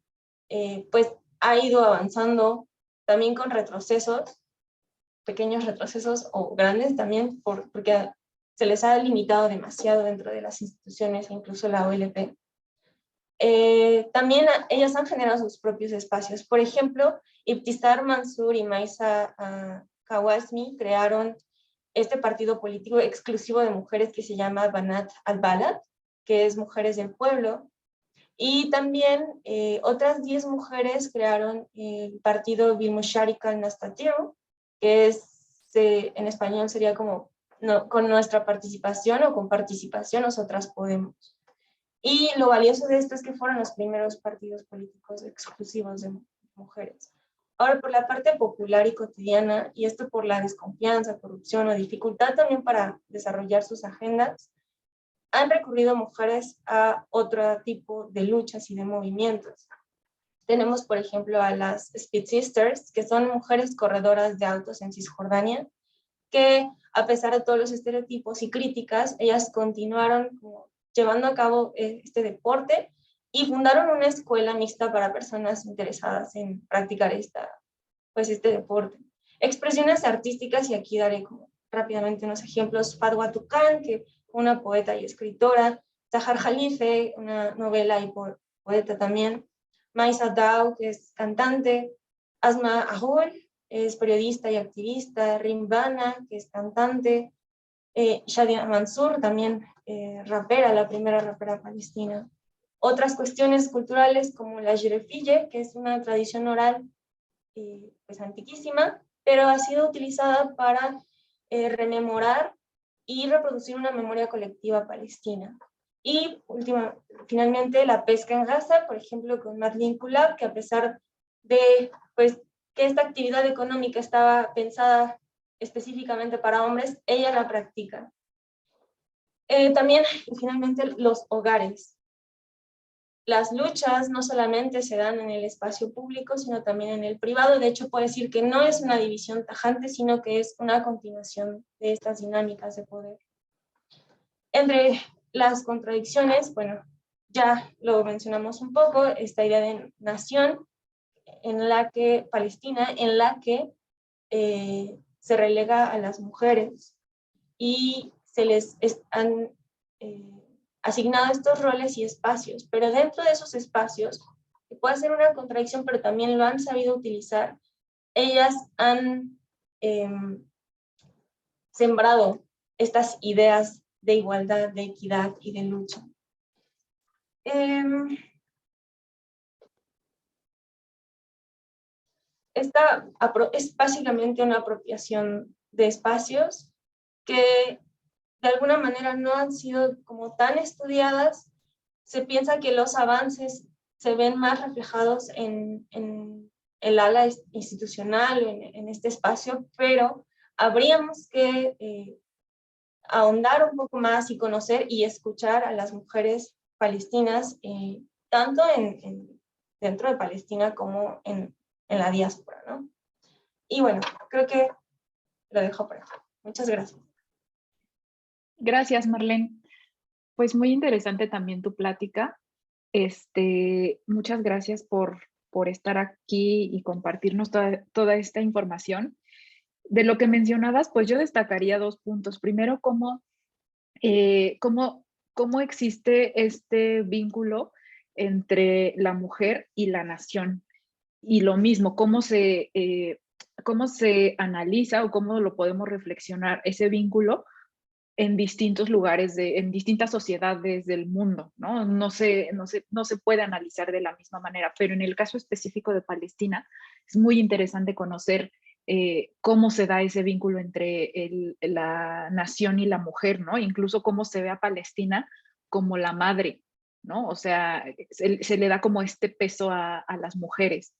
pues ha ido avanzando también con retrocesos, pequeños retrocesos o grandes también, porque se les ha limitado demasiado dentro de las instituciones, incluso la OLP. También ellas han generado sus propios espacios. Por ejemplo, Ibtisar Mansur y Maisa Kawasmi crearon este partido político exclusivo de mujeres que se llama Banat al-Balad, que es Mujeres del Pueblo. Y también otras 10 mujeres crearon el partido Bilmusharik al-Nastatir, que en español sería como con nuestra participación o con participación nosotras podemos. Y lo valioso de esto es que fueron los primeros partidos políticos exclusivos de mujeres. Ahora, por la parte popular y cotidiana, y esto por la desconfianza, corrupción o dificultad también para desarrollar sus agendas, han recurrido mujeres a otro tipo de luchas y de movimientos. Tenemos, por ejemplo, a las Speed Sisters, que son mujeres corredoras de autos en Cisjordania, que a pesar de todos los estereotipos y críticas, ellas continuaron como llevando a cabo este deporte y fundaron una escuela mixta para personas interesadas en practicar este deporte. Expresiones artísticas, y aquí daré como rápidamente unos ejemplos: Fadwa Tuqan, que fue una poeta y escritora; Zahar Khalife, una novela y poeta también; Maisa Dao, que es cantante; Asma Ahol, es periodista y activista; Rim Bana, que es cantante; Shadia Mansour, también rapera, la primera rapera palestina. Otras cuestiones culturales como la jirefille, que es una tradición oral pues antiquísima, pero ha sido utilizada para rememorar y reproducir una memoria colectiva palestina. Y finalmente la pesca en Gaza, por ejemplo, con Madeleine Kulab, que a pesar de pues, que esta actividad económica estaba pensada específicamente para hombres, ella la practica. También, finalmente, los hogares. Las luchas no solamente se dan en el espacio público, sino también en el privado. De hecho, puedo decir que no es una división tajante, sino que es una continuación de estas dinámicas de poder. Entre las contradicciones, bueno, ya lo mencionamos un poco, esta idea de nación en la que, Palestina, en la que se relega a las mujeres y se les han asignado estos roles y espacios, pero dentro de esos espacios, que puede ser una contradicción, pero también lo han sabido utilizar, ellas han sembrado estas ideas de igualdad, de equidad y de lucha. Esta es básicamente una apropiación de espacios que de alguna manera no han sido como tan estudiadas. Se piensa que los avances se ven más reflejados en el ala institucional, en este espacio, pero habríamos que ahondar un poco más y conocer y escuchar a las mujeres palestinas, tanto dentro de Palestina como en la diáspora, ¿no? Y bueno, creo que lo dejo por aquí. Muchas gracias. Gracias, Marlene. Pues muy interesante también tu plática. Muchas gracias por estar aquí y compartirnos toda esta información. De lo que mencionabas, pues yo destacaría 2 puntos. Primero, cómo existe este vínculo entre la mujer y la nación. Y lo mismo, cómo se analiza o cómo lo podemos reflexionar ese vínculo en distintos lugares, en distintas sociedades del mundo, ¿no? No se puede analizar de la misma manera, pero en el caso específico de Palestina es muy interesante conocer cómo se da ese vínculo entre la nación y la mujer, ¿no? Incluso cómo se ve a Palestina como la madre, ¿no? O sea, se le da como este peso a las mujeres.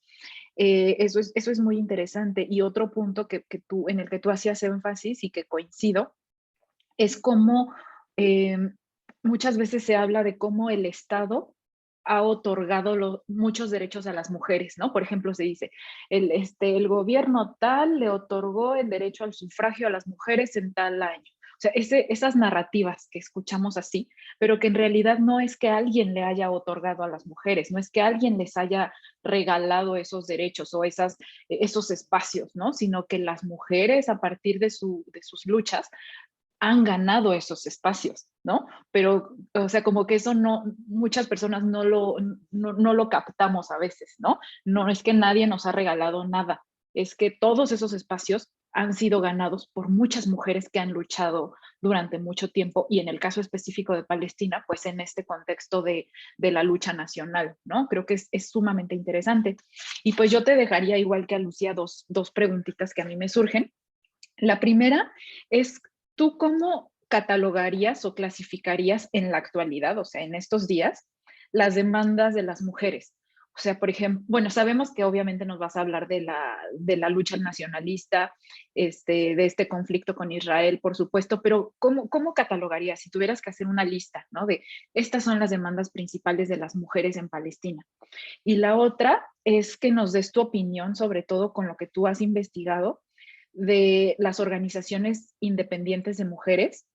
Eso es muy interesante. Y otro punto en el que tú hacías énfasis y que coincido, es como muchas veces se habla de cómo el Estado ha otorgado muchos derechos a las mujeres, ¿no? Por ejemplo, se dice, el gobierno tal le otorgó el derecho al sufragio a las mujeres en tal año. O sea, esas narrativas que escuchamos así, pero que en realidad no es que alguien le haya otorgado a las mujeres, no es que alguien les haya regalado esos derechos o esos espacios, ¿no? Sino que las mujeres, a partir de sus luchas, han ganado esos espacios, ¿no? Pero, o sea, como que eso muchas personas no lo captamos a veces, ¿no? No es que nadie nos ha regalado nada, es que todos esos espacios han sido ganados por muchas mujeres que han luchado durante mucho tiempo, y en el caso específico de Palestina, pues en este contexto de la lucha nacional, ¿no? Creo que es sumamente interesante. Y pues yo te dejaría, igual que a Lucía, dos preguntitas que a mí me surgen. La primera es, ¿tú cómo catalogarías o clasificarías en la actualidad, o sea, en estos días, las demandas de las mujeres? O O sea, por ejemplo, bueno, sabemos que obviamente nos vas a hablar de la lucha nacionalista, de este conflicto con Israel, por supuesto, pero ¿cómo catalogarías si tuvieras que hacer una lista, ¿no? De estas son las demandas principales de las mujeres en Palestina? Y la otra es que nos des tu opinión, sobre todo con lo que tú has investigado, de las organizaciones independientes de mujeres,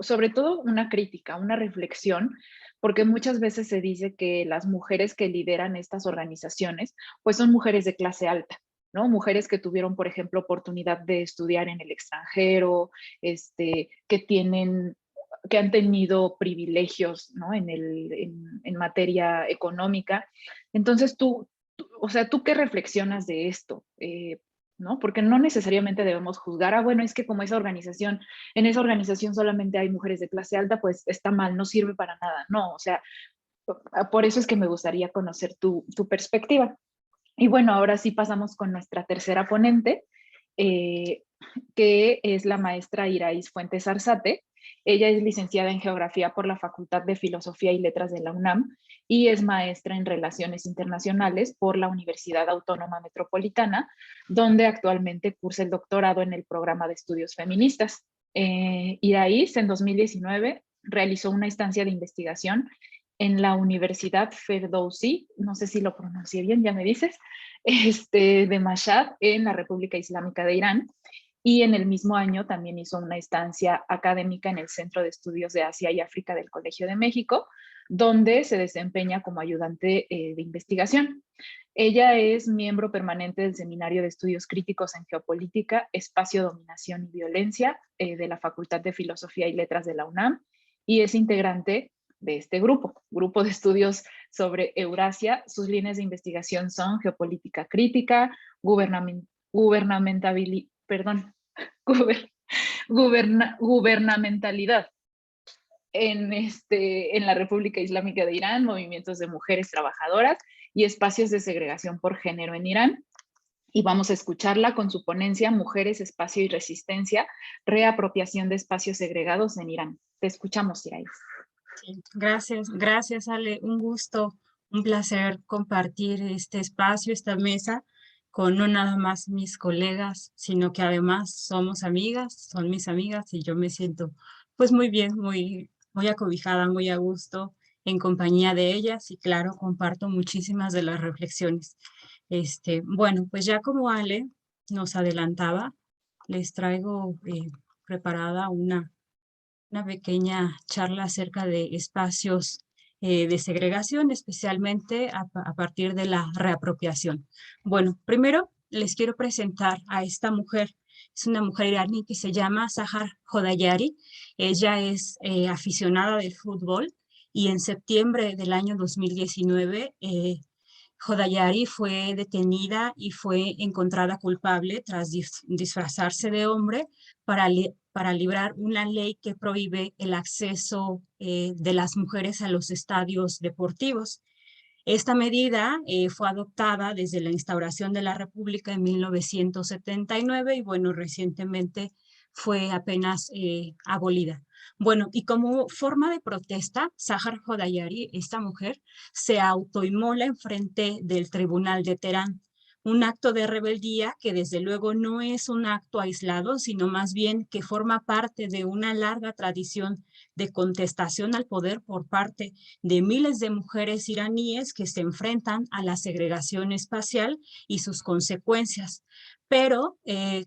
sobre todo una crítica, una reflexión, porque muchas veces se dice que las mujeres que lideran estas organizaciones, pues son mujeres de clase alta, ¿no? Mujeres que tuvieron, por ejemplo, oportunidad de estudiar en el extranjero, que han tenido privilegios, ¿no? En materia económica. Entonces, o sea, ¿tú qué reflexionas de esto? ¿No? Porque no necesariamente debemos juzgar, bueno, es que como en esa organización solamente hay mujeres de clase alta, pues está mal, no sirve para nada. No, o sea, por eso es que me gustaría conocer tu perspectiva. Y bueno, ahora sí pasamos con nuestra tercera ponente, eh, que es la maestra Iraíz Fuentes Arzate. Ella es licenciada en Geografía por la Facultad de Filosofía y Letras de la UNAM y es maestra en Relaciones Internacionales por la Universidad Autónoma Metropolitana, donde actualmente cursa el doctorado en el programa de estudios feministas. Iraíz, en 2019, realizó una estancia de investigación en la Universidad Ferdowsi, no sé si lo pronuncié bien, ya me dices, de Mashhad, en la República Islámica de Irán, y en el mismo año también hizo una estancia académica en el Centro de Estudios de Asia y África del Colegio de México, donde se desempeña como ayudante de investigación. Ella es miembro permanente del Seminario de Estudios Críticos en Geopolítica, Espacio, Dominación y Violencia de la Facultad de Filosofía y Letras de la UNAM y es integrante de este grupo de estudios sobre Eurasia. Sus líneas de investigación son geopolítica crítica, gubernamentalidad en la República Islámica de Irán, movimientos de mujeres trabajadoras y espacios de segregación por género en Irán. Y vamos a escucharla con su ponencia Mujeres, Espacio y Resistencia, reapropiación de espacios segregados en Irán. Te escuchamos, Iraíz. Sí, gracias Ale, un gusto, un placer compartir este espacio, esta mesa con no nada más mis colegas, sino que además somos amigas, son mis amigas y yo me siento pues muy bien, muy acobijada, muy a gusto en compañía de ellas y claro, comparto muchísimas de las reflexiones. Bueno, pues ya como Ale nos adelantaba, les traigo preparada una pequeña charla acerca de espacios de segregación, especialmente a partir de la reapropiación. Bueno, primero les quiero presentar a esta mujer. Es una mujer iraní que se llama Sahar Hodayari. Ella es aficionada del fútbol y en septiembre del año 2019 Hodayari fue detenida y fue encontrada culpable tras disfrazarse de hombre para librar una ley que prohíbe el acceso de las mujeres a los estadios deportivos. Esta medida fue adoptada desde la instauración de la República en 1979 y bueno, recientemente fue apenas abolida. Bueno, y como forma de protesta, Sahar Hodayari, esta mujer, se autoinmola enfrente del tribunal de Teherán. Un acto de rebeldía que desde luego no es un acto aislado, sino más bien que forma parte de una larga tradición de contestación al poder por parte de miles de mujeres iraníes que se enfrentan a la segregación espacial y sus consecuencias. Pero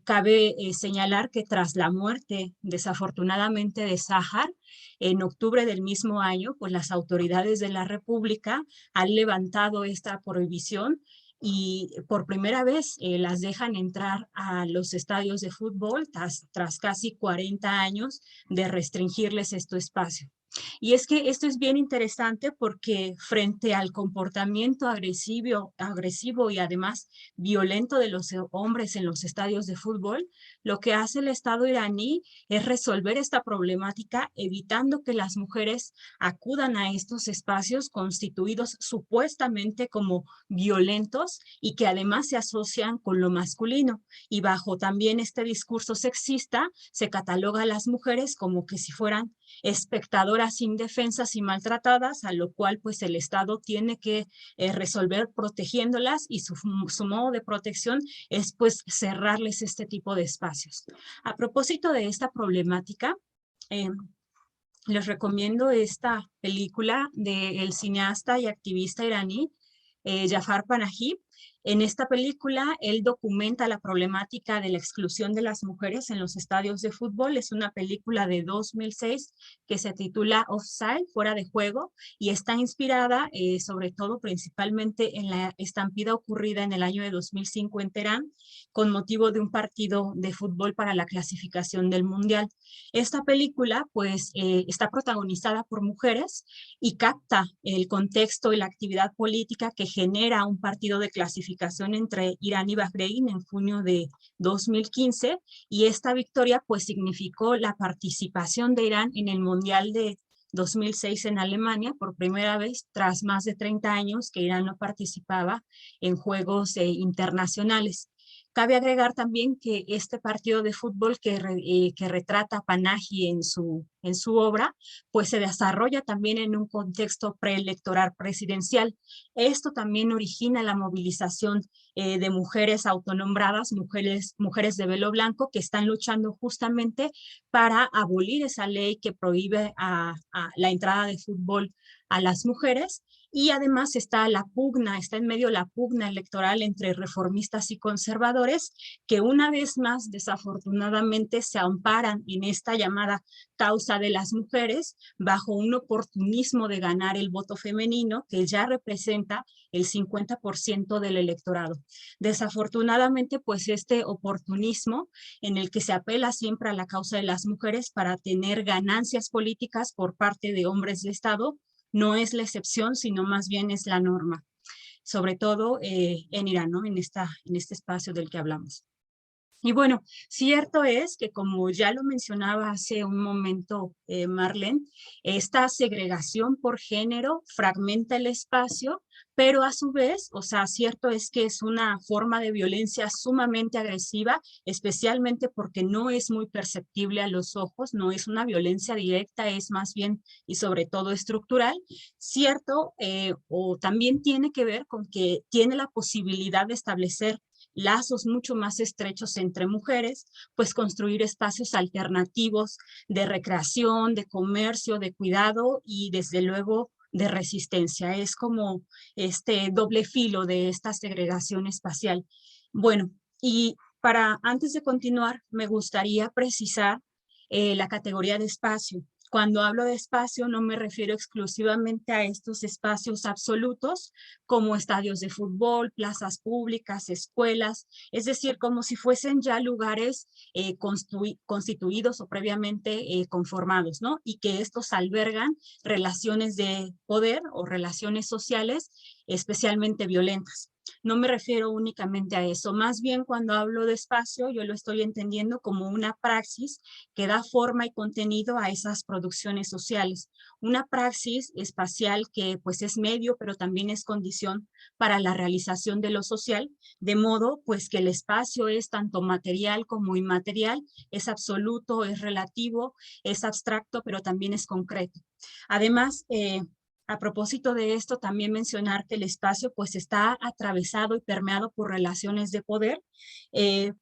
cabe señalar que tras la muerte, desafortunadamente, de Sahar, en octubre del mismo año, pues las autoridades de la República han levantado esta prohibición y por primera vez las dejan entrar a los estadios de fútbol tras casi 40 años de restringirles este espacio. Y es que esto es bien interesante porque frente al comportamiento agresivo y además violento de los hombres en los estadios de fútbol, lo que hace el Estado iraní es resolver esta problemática evitando que las mujeres acudan a estos espacios constituidos supuestamente como violentos y que además se asocian con lo masculino. Y bajo también este discurso sexista se cataloga a las mujeres como que si fueran espectadoras indefensas y maltratadas, a lo cual pues el Estado tiene que resolver protegiéndolas, y su modo de protección es pues cerrarles este tipo de espacios. A propósito de esta problemática, les recomiendo esta película del cineasta y activista iraní Jafar Panahi. En esta película, él documenta la problemática de la exclusión de las mujeres en los estadios de fútbol. Es una película de 2006 que se titula Offside, fuera de juego, y está inspirada sobre todo principalmente en la estampida ocurrida en el año de 2005 en Teherán, con motivo de un partido de fútbol para la clasificación del Mundial. Esta película pues está protagonizada por mujeres y capta el contexto y la actividad política que genera un partido de clasificación entre Irán y Bahrein en junio de 2015, y esta victoria pues significó la participación de Irán en el Mundial de 2006 en Alemania, por primera vez tras más de 30 años que Irán no participaba en juegos internacionales. Cabe agregar también que este partido de fútbol que retrata Panahi en su obra, pues se desarrolla también en un contexto preelectoral presidencial. Esto también origina la movilización de mujeres autonombradas, mujeres de velo blanco, que están luchando justamente para abolir esa ley que prohíbe a la entrada de fútbol a las mujeres. Y además está en medio la pugna electoral entre reformistas y conservadores, que una vez más desafortunadamente se amparan en esta llamada causa de las mujeres bajo un oportunismo de ganar el voto femenino que ya representa el 50% del electorado. Desafortunadamente, pues este oportunismo en el que se apela siempre a la causa de las mujeres para tener ganancias políticas por parte de hombres de Estado no es la excepción, sino más bien es la norma, sobre todo en Irán, ¿no? En este espacio del que hablamos. Y bueno, cierto es que, como ya lo mencionaba hace un momento Marlene, esta segregación por género fragmenta el espacio, pero a su vez, o sea, cierto es que es una forma de violencia sumamente agresiva, especialmente porque no es muy perceptible a los ojos, no es una violencia directa, es más bien y sobre todo estructural, cierto, o también tiene que ver con que tiene la posibilidad de establecer lazos mucho más estrechos entre mujeres, pues construir espacios alternativos de recreación, de comercio, de cuidado y desde luego de resistencia. Es como este doble filo de esta segregación espacial. Bueno, y antes de continuar, me gustaría precisar la categoría de espacio. Cuando hablo de espacio no me refiero exclusivamente a estos espacios absolutos como estadios de fútbol, plazas públicas, escuelas, es decir, como si fuesen ya lugares constituidos o previamente conformados, ¿no? Y que estos albergan relaciones de poder o relaciones sociales especialmente violentas. No me refiero únicamente a eso, más bien cuando hablo de espacio yo lo estoy entendiendo como una praxis que da forma y contenido a esas producciones sociales. Una praxis espacial que pues es medio, pero también es condición para la realización de lo social, de modo pues que el espacio es tanto material como inmaterial, es absoluto, es relativo, es abstracto, pero también es concreto. Además, a propósito de esto, también mencionar que el espacio pues está atravesado y permeado por relaciones de poder,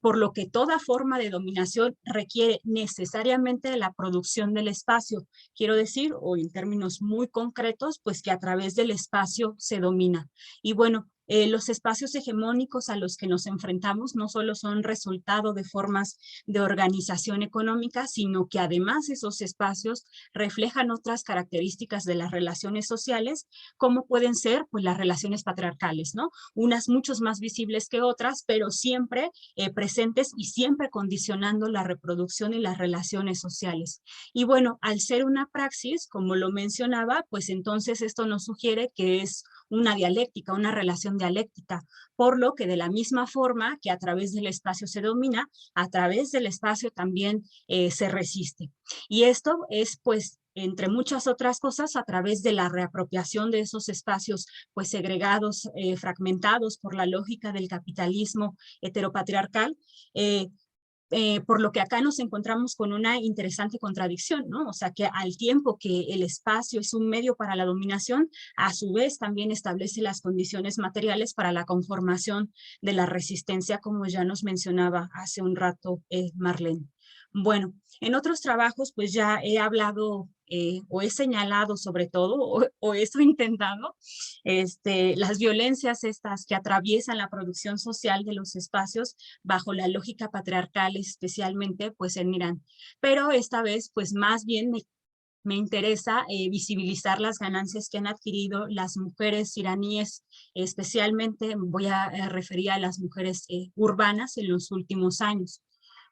por lo que toda forma de dominación requiere necesariamente de la producción del espacio. Quiero decir, o en términos muy concretos, pues que a través del espacio se domina. Y bueno, los espacios hegemónicos a los que nos enfrentamos no solo son resultado de formas de organización económica, sino que además esos espacios reflejan otras características de las relaciones sociales, como pueden ser pues, las relaciones patriarcales, ¿no? Unas muchos más visibles que otras, pero siempre presentes y siempre condicionando la reproducción y las relaciones sociales. Y bueno, al ser una praxis, como lo mencionaba, pues entonces esto nos sugiere que es una dialéctica, una relación dialéctica, por lo que de la misma forma que a través del espacio se domina, a través del espacio también se resiste. Y esto es pues entre muchas otras cosas, a través de la reapropiación de esos espacios pues segregados, fragmentados por la lógica del capitalismo heteropatriarcal, por lo que acá nos encontramos con una interesante contradicción, ¿no? O sea, que al tiempo que el espacio es un medio para la dominación, a su vez también establece las condiciones materiales para la conformación de la resistencia, como ya nos mencionaba hace un rato Marlene. Bueno, en otros trabajos pues ya he hablado o he señalado sobre todo, o eso he intentado, las violencias estas que atraviesan la producción social de los espacios bajo la lógica patriarcal, especialmente pues en Irán. Pero esta vez pues más bien me interesa visibilizar las ganancias que han adquirido las mujeres iraníes, especialmente voy a referir a las mujeres urbanas en los últimos años.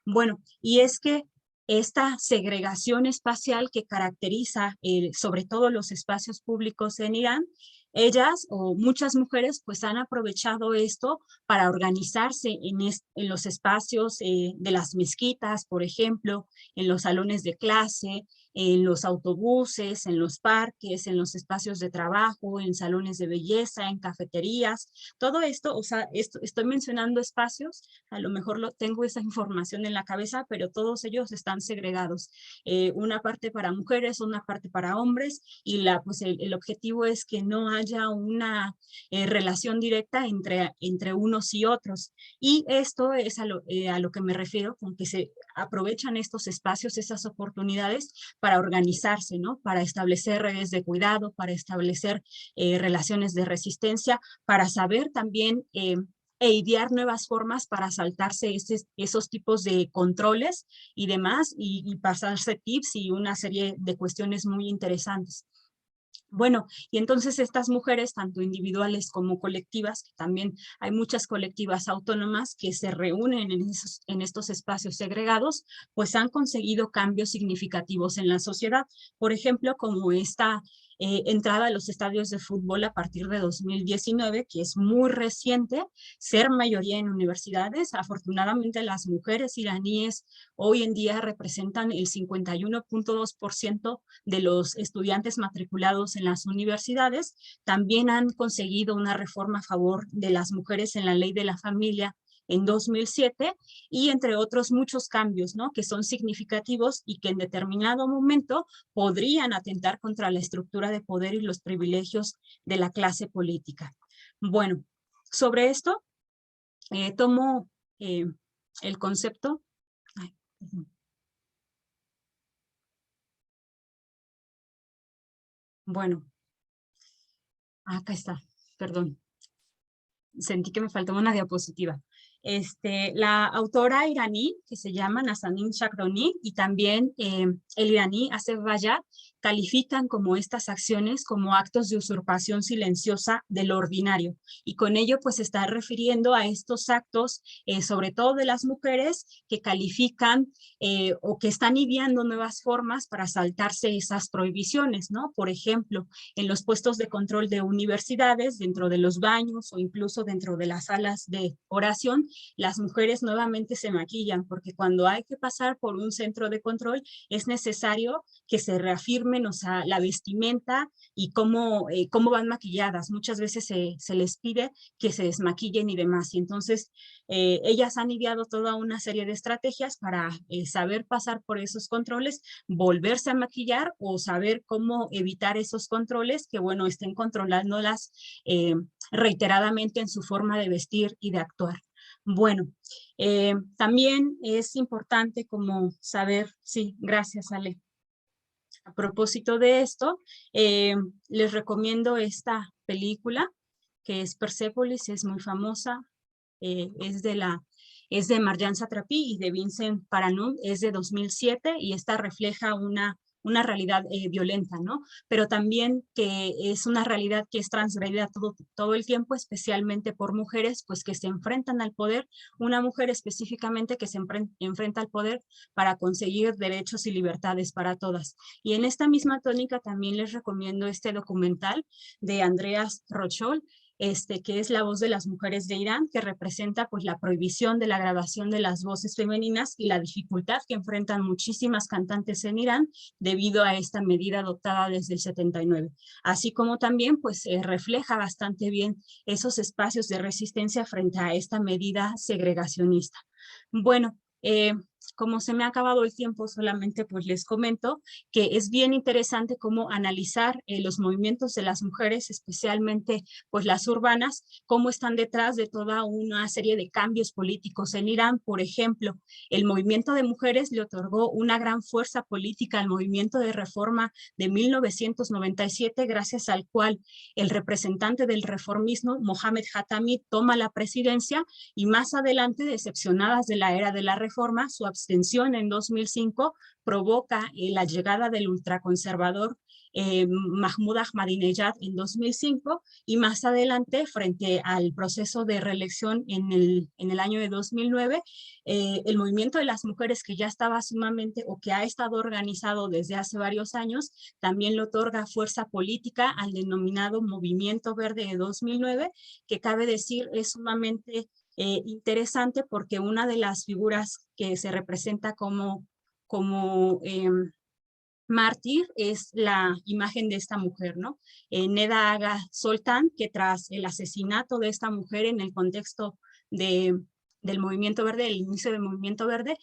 Bueno, y es que esta segregación espacial que caracteriza sobre todo los espacios públicos en Irán, ellas o muchas mujeres pues han aprovechado esto para organizarse en los espacios de las mezquitas, por ejemplo, en los salones de clase, en los autobuses, en los parques, en los espacios de trabajo, en salones de belleza, en cafeterías, todo esto, o sea, estoy mencionando espacios, a lo mejor tengo esa información en la cabeza, pero todos ellos están segregados. Una parte para mujeres, una parte para hombres, y pues el objetivo es que no haya una relación directa entre unos y otros. Y esto es a lo que me refiero, con que se aprovechan estos espacios, esas oportunidades para organizarse, ¿no? Para establecer redes de cuidado, para establecer relaciones de resistencia, para saber también e idear nuevas formas para saltarse esos tipos de controles y demás, y pasarse tips y una serie de cuestiones muy interesantes. Bueno, y entonces estas mujeres, tanto individuales como colectivas, que también hay muchas colectivas autónomas que se reúnen en estos espacios segregados, pues han conseguido cambios significativos en la sociedad. Por ejemplo, como esta entrada a los estadios de fútbol a partir de 2019, que es muy reciente, ser mayoría en universidades. Afortunadamente las mujeres iraníes hoy en día representan el 51.2% de los estudiantes matriculados en las universidades. También han conseguido una reforma a favor de las mujeres en la ley de la familia en 2007 y entre otros muchos cambios, ¿no? Que son significativos y que en determinado momento podrían atentar contra la estructura de poder y los privilegios de la clase política. Bueno, sobre esto tomo el concepto. Ay, perdón. Bueno, acá está, perdón. Sentí que me faltaba una diapositiva. La autora iraní, que se llama Nazanin Shakdoni, y también el iraní Asef Bayat, califican como estas acciones como actos de usurpación silenciosa de lo ordinario. Y con ello pues se está refiriendo a estos actos, sobre todo de las mujeres, que califican o que están ideando nuevas formas para saltarse esas prohibiciones, ¿no? Por ejemplo, en los puestos de control de universidades, dentro de los baños o incluso dentro de las salas de oración, las mujeres nuevamente se maquillan, porque cuando hay que pasar por un centro de control es necesario que se reafirmen, o sea, la vestimenta y cómo van maquilladas. Muchas veces se les pide que se desmaquillen y demás, y entonces ellas han ideado toda una serie de estrategias para saber pasar por esos controles, volverse a maquillar o saber cómo evitar esos controles que, bueno, estén controlándolas reiteradamente en su forma de vestir y de actuar. Bueno, también es importante como saber, sí, gracias Ale. A propósito de esto, les recomiendo esta película que es Persepolis, es muy famosa, es de Marjane Satrapi y de Vincent Paranund, es de 2007 y esta refleja una realidad violenta, ¿no? Pero también que es una realidad que es transgredida todo el tiempo, especialmente por mujeres, pues que se enfrentan al poder, una mujer específicamente que se enfrenta al poder para conseguir derechos y libertades para todas. Y en esta misma tónica también les recomiendo este documental de Andreas Rochol, que es La voz de las mujeres de Irán, que representa pues la prohibición de la grabación de las voces femeninas y la dificultad que enfrentan muchísimas cantantes en Irán debido a esta medida adoptada desde el 79. Así como también pues refleja bastante bien esos espacios de resistencia frente a esta medida segregacionista. Bueno, Como se me ha acabado el tiempo, solamente pues les comento que es bien interesante cómo analizar los movimientos de las mujeres, especialmente pues las urbanas, cómo están detrás de toda una serie de cambios políticos en Irán. Por ejemplo, el movimiento de mujeres le otorgó una gran fuerza política al movimiento de reforma de 1997, gracias al cual el representante del reformismo, Mohamed Khatami, toma la presidencia y más adelante, decepcionadas de la era de la reforma, su abstención en 2005 provoca la llegada del ultraconservador Mahmoud Ahmadinejad en 2005 y más adelante, frente al proceso de reelección en el año de 2009, el movimiento de las mujeres, que ya estaba sumamente o que ha estado organizado desde hace varios años, también le otorga fuerza política al denominado Movimiento Verde de 2009, que cabe decir es sumamente interesante porque una de las figuras que se representa como mártir es la imagen de esta mujer, ¿no? Neda Aga Soltán, que tras el asesinato de esta mujer en el contexto del Movimiento Verde, el inicio del Movimiento Verde,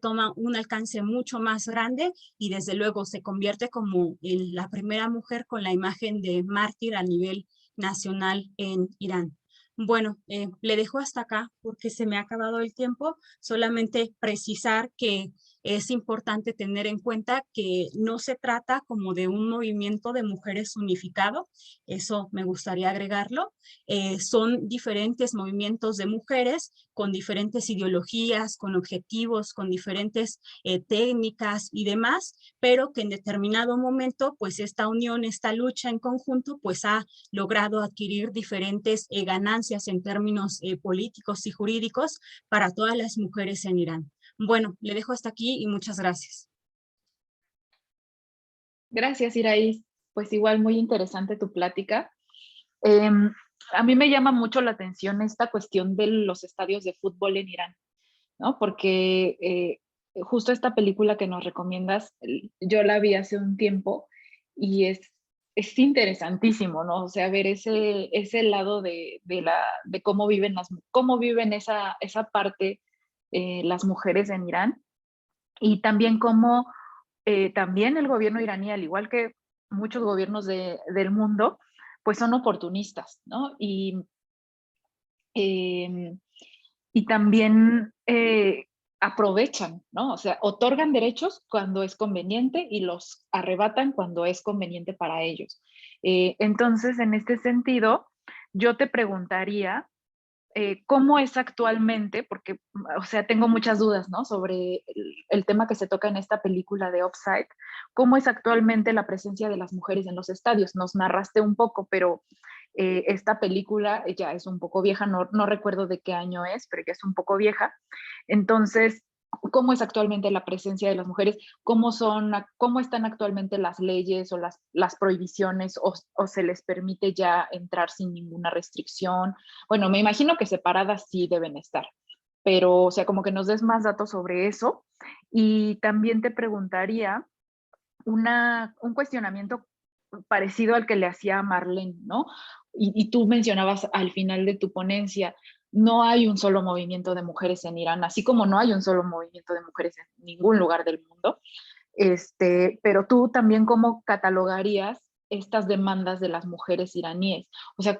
toma un alcance mucho más grande y desde luego se convierte como la primera mujer con la imagen de mártir a nivel nacional en Irán. Bueno, le dejo hasta acá porque se me ha acabado el tiempo. Solamente precisar que es importante tener en cuenta que no se trata como de un movimiento de mujeres unificado, eso me gustaría agregarlo. Son diferentes movimientos de mujeres con diferentes ideologías, con objetivos, con diferentes técnicas y demás, pero que en determinado momento, pues esta unión, esta lucha en conjunto, pues ha logrado adquirir diferentes ganancias en términos políticos y jurídicos para todas las mujeres en Irán. Bueno, le dejo hasta aquí y muchas gracias. Gracias, Iraís. Pues igual muy interesante tu plática. A mí me llama mucho la atención esta cuestión de los estadios de fútbol en Irán, ¿no? Porque justo esta película que nos recomiendas, yo la vi hace un tiempo y es interesantísimo, ¿no? O sea, ver ese lado de cómo viven esa parte las mujeres en Irán, y también cómo también el gobierno iraní, al igual que muchos gobiernos del mundo, pues son oportunistas, ¿no? Y también aprovechan, ¿no? O sea, otorgan derechos cuando es conveniente y los arrebatan cuando es conveniente para ellos. Entonces, en este sentido, yo te preguntaría, ¿cómo es actualmente? Porque, o sea, tengo muchas dudas, ¿no? Sobre el tema que se toca en esta película de Offside. ¿Cómo es actualmente la presencia de las mujeres en los estadios? Nos narraste un poco, pero esta película ya es un poco vieja, no recuerdo de qué año es, pero ya es un poco vieja. Entonces, ¿cómo es actualmente la presencia de las mujeres? ¿Cómo están actualmente las leyes o las prohibiciones, o se les permite ya entrar sin ninguna restricción? Bueno, me imagino que separadas sí deben estar, pero, o sea, como que nos des más datos sobre eso. Y también te preguntaría un cuestionamiento parecido al que le hacía a Marlene, ¿no? Y tú mencionabas al final de tu ponencia, no hay un solo movimiento de mujeres en Irán, así como no hay un solo movimiento de mujeres en ningún lugar del mundo. Pero tú también, ¿cómo catalogarías estas demandas de las mujeres iraníes? O sea,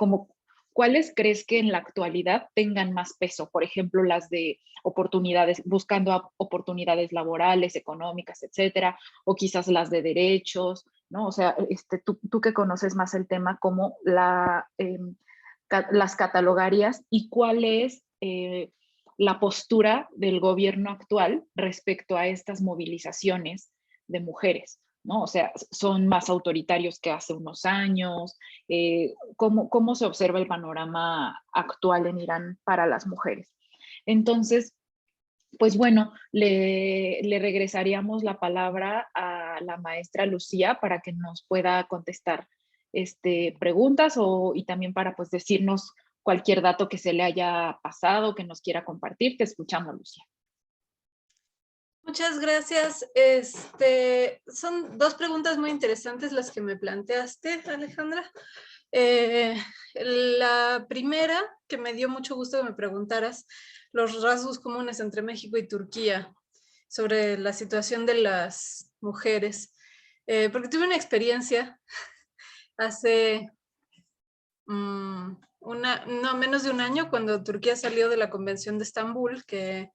¿cuáles crees que en la actualidad tengan más peso? Por ejemplo, las de oportunidades, buscando oportunidades laborales, económicas, etcétera, o quizás las de derechos, ¿no? O sea, tú que conoces más el tema, ¿cómo las catalogarías y cuál es la postura del gobierno actual respecto a estas movilizaciones de mujeres, ¿no? O sea, son más autoritarios que hace unos años. ¿Cómo se observa el panorama actual en Irán para las mujeres? Entonces, pues bueno, le regresaríamos la palabra a la maestra Lucía para que nos pueda contestar preguntas y también para pues decirnos cualquier dato que se le haya pasado, que nos quiera compartir. Te escuchamos, Lucía. Muchas gracias. Son dos preguntas muy interesantes las que me planteaste, Alejandra. La primera, que me dio mucho gusto que me preguntaras, los rasgos comunes entre México y Turquía sobre la situación de las mujeres. Porque tuve una experiencia hace menos de un año, cuando Turquía salió de la Convención de Estambul, que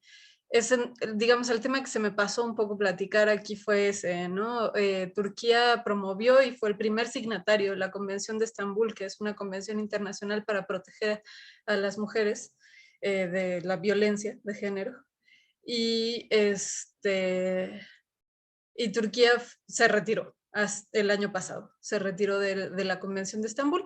es, digamos, el tema que se me pasó un poco platicar aquí fue ese, ¿no? Turquía promovió y fue el primer signatario de la Convención de Estambul, que es una convención internacional para proteger a las mujeres de la violencia de género. Y, y Turquía se retiró hasta el año pasado, se retiró de la Convención de Estambul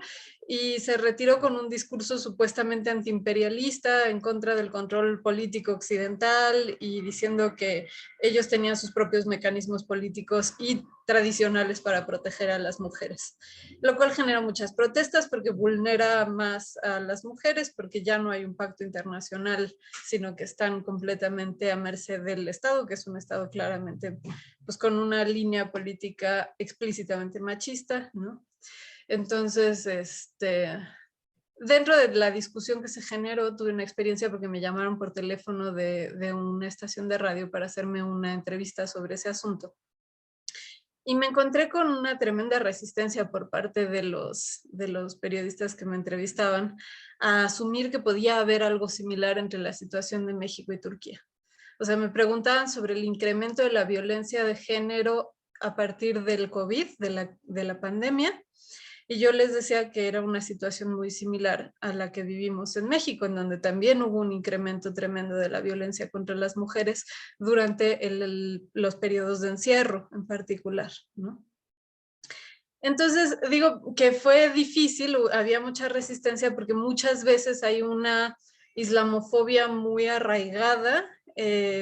y se retiró con un discurso supuestamente antiimperialista en contra del control político occidental y diciendo que ellos tenían sus propios mecanismos políticos y tradicionales para proteger a las mujeres, lo cual genera muchas protestas porque vulnera más a las mujeres, porque ya no hay un pacto internacional, sino que están completamente a merced del Estado, que es un Estado claramente pues con una línea política explícitamente machista, ¿no? Entonces, dentro de la discusión que se generó, tuve una experiencia porque me llamaron por teléfono de una estación de radio para hacerme una entrevista sobre ese asunto. Y me encontré con una tremenda resistencia por parte de los periodistas que me entrevistaban a asumir que podía haber algo similar entre la situación de México y Turquía. O sea, me preguntaban sobre el incremento de la violencia de género a partir del COVID, de la pandemia, y yo les decía que era una situación muy similar a la que vivimos en México, en donde también hubo un incremento tremendo de la violencia contra las mujeres durante los periodos de encierro en particular, ¿no? Entonces, digo que fue difícil, había mucha resistencia porque muchas veces hay una islamofobia muy arraigada,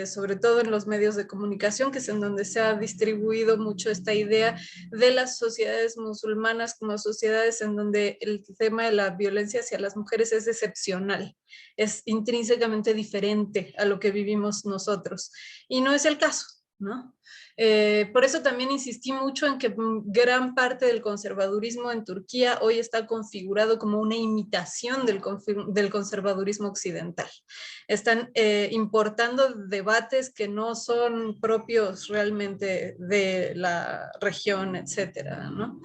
sobre todo en los medios de comunicación, que es en donde se ha distribuido mucho esta idea de las sociedades musulmanas como sociedades en donde el tema de la violencia hacia las mujeres es excepcional, es intrínsecamente diferente a lo que vivimos nosotros. Y no es el caso, ¿no? Por eso también insistí mucho en que gran parte del conservadurismo en Turquía hoy está configurado como una imitación del conservadurismo occidental. Están importando debates que no son propios realmente de la región, etcétera, ¿no?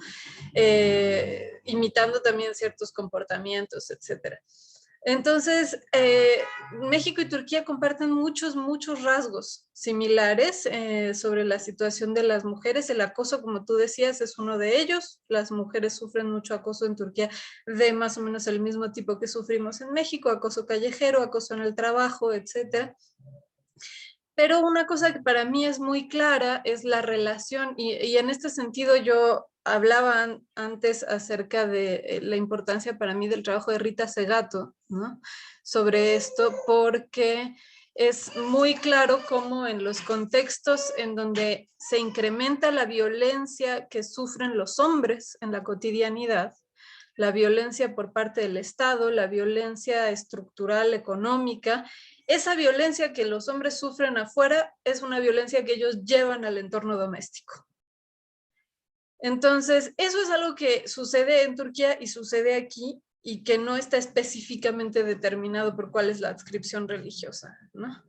Imitando también ciertos comportamientos, etcétera. Entonces, México y Turquía comparten muchos rasgos similares sobre la situación de las mujeres. El acoso, como tú decías, es uno de ellos. Las mujeres sufren mucho acoso en Turquía de más o menos el mismo tipo que sufrimos en México, acoso callejero, acoso en el trabajo, etcétera. Pero una cosa que para mí es muy clara es la relación, y en este sentido yo hablaba antes acerca de la importancia para mí del trabajo de Rita Segato, ¿no? Sobre esto, porque es muy claro cómo en los contextos en donde se incrementa la violencia que sufren los hombres en la cotidianidad, la violencia por parte del Estado, la violencia estructural, económica, esa violencia que los hombres sufren afuera es una violencia que ellos llevan al entorno doméstico. Entonces, eso es algo que sucede en Turquía y sucede aquí y que no está específicamente determinado por cuál es la adscripción religiosa, ¿no?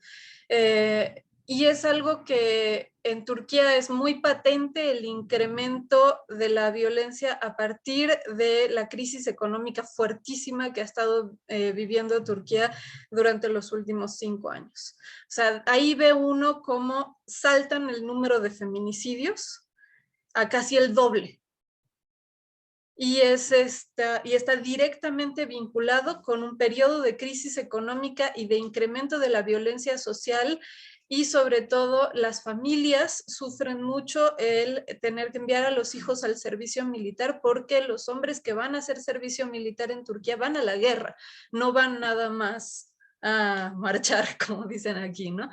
Y es algo que en Turquía es muy patente, el incremento de la violencia a partir de la crisis económica fuertísima que ha estado viviendo Turquía durante los últimos 5 años. O sea, ahí ve uno cómo saltan el número de feminicidios a casi el doble. Y está directamente vinculado con un periodo de crisis económica y de incremento de la violencia social, y sobre todo las familias sufren mucho el tener que enviar a los hijos al servicio militar, porque los hombres que van a hacer servicio militar en Turquía van a la guerra, no van nada más a marchar, como dicen aquí, ¿no?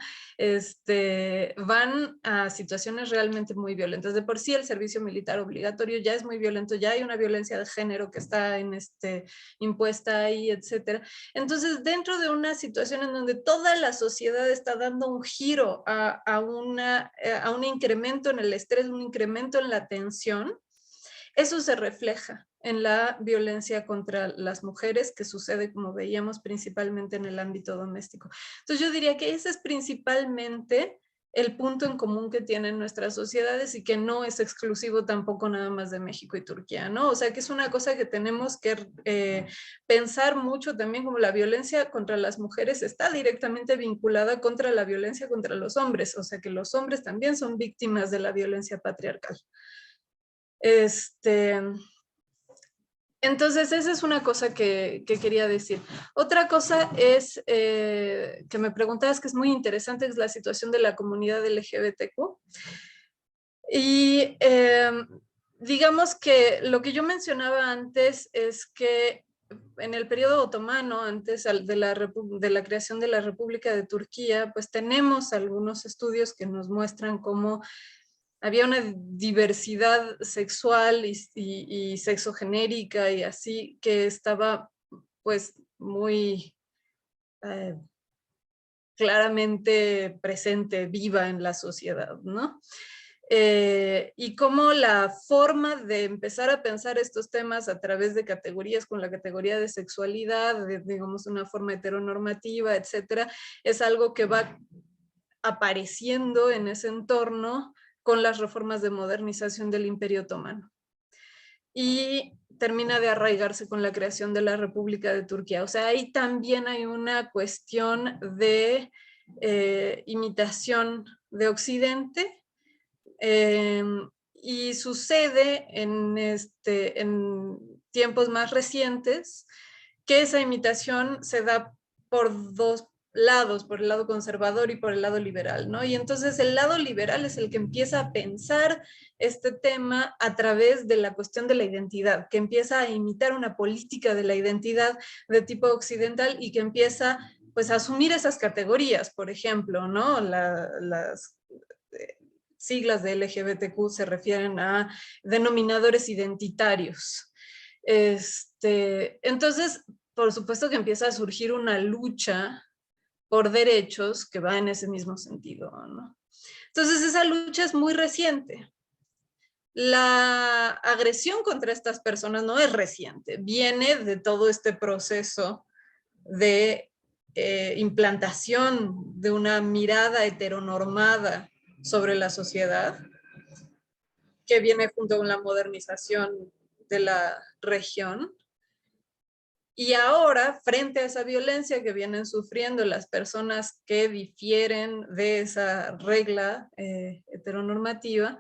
Van a situaciones realmente muy violentas. De por sí el servicio militar obligatorio ya es muy violento, ya hay una violencia de género que está impuesta ahí, etcétera. Entonces, dentro de una situación en donde toda la sociedad está dando un giro a un incremento en el estrés, un incremento en la tensión, eso se refleja en la violencia contra las mujeres, que sucede, como veíamos, principalmente en el ámbito doméstico. Entonces yo diría que ese es principalmente el punto en común que tienen nuestras sociedades y que no es exclusivo tampoco nada más de México y Turquía, ¿no? O sea, que es una cosa que tenemos que pensar mucho también, como la violencia contra las mujeres está directamente vinculada contra la violencia contra los hombres, o sea, que los hombres también son víctimas de la violencia patriarcal. Entonces, esa es una cosa que quería decir. Otra cosa es, que me preguntabas, que es muy interesante, es la situación de la comunidad LGBTQ. Y digamos que lo que yo mencionaba antes es que en el periodo otomano, antes de la creación de la República de Turquía, pues tenemos algunos estudios que nos muestran cómo había una diversidad sexual y sexogenérica y así, que estaba pues muy claramente presente, viva en la sociedad, ¿no? Y cómo la forma de empezar a pensar estos temas a través de categorías, con la categoría de sexualidad, digamos una forma heteronormativa, etcétera, es algo que va apareciendo en ese entorno con las reformas de modernización del Imperio Otomano. Y termina de arraigarse con la creación de la República de Turquía. O sea, ahí también hay una cuestión de imitación de Occidente, y sucede en tiempos más recientes que esa imitación se da por dos lados, por el lado conservador y por el lado liberal, ¿no? Y entonces el lado liberal es el que empieza a pensar este tema a través de la cuestión de la identidad, que empieza a imitar una política de la identidad de tipo occidental y que empieza pues a asumir esas categorías, por ejemplo, ¿no? Las siglas de LGBTQ se refieren a denominadores identitarios. Entonces, por supuesto que empieza a surgir una lucha por derechos que va en ese mismo sentido, ¿no? Entonces, esa lucha es muy reciente. La agresión contra estas personas no es reciente, viene de todo este proceso de implantación de una mirada heteronormada sobre la sociedad, que viene junto con la modernización de la región. Y ahora, frente a esa violencia que vienen sufriendo las personas que difieren de esa regla heteronormativa,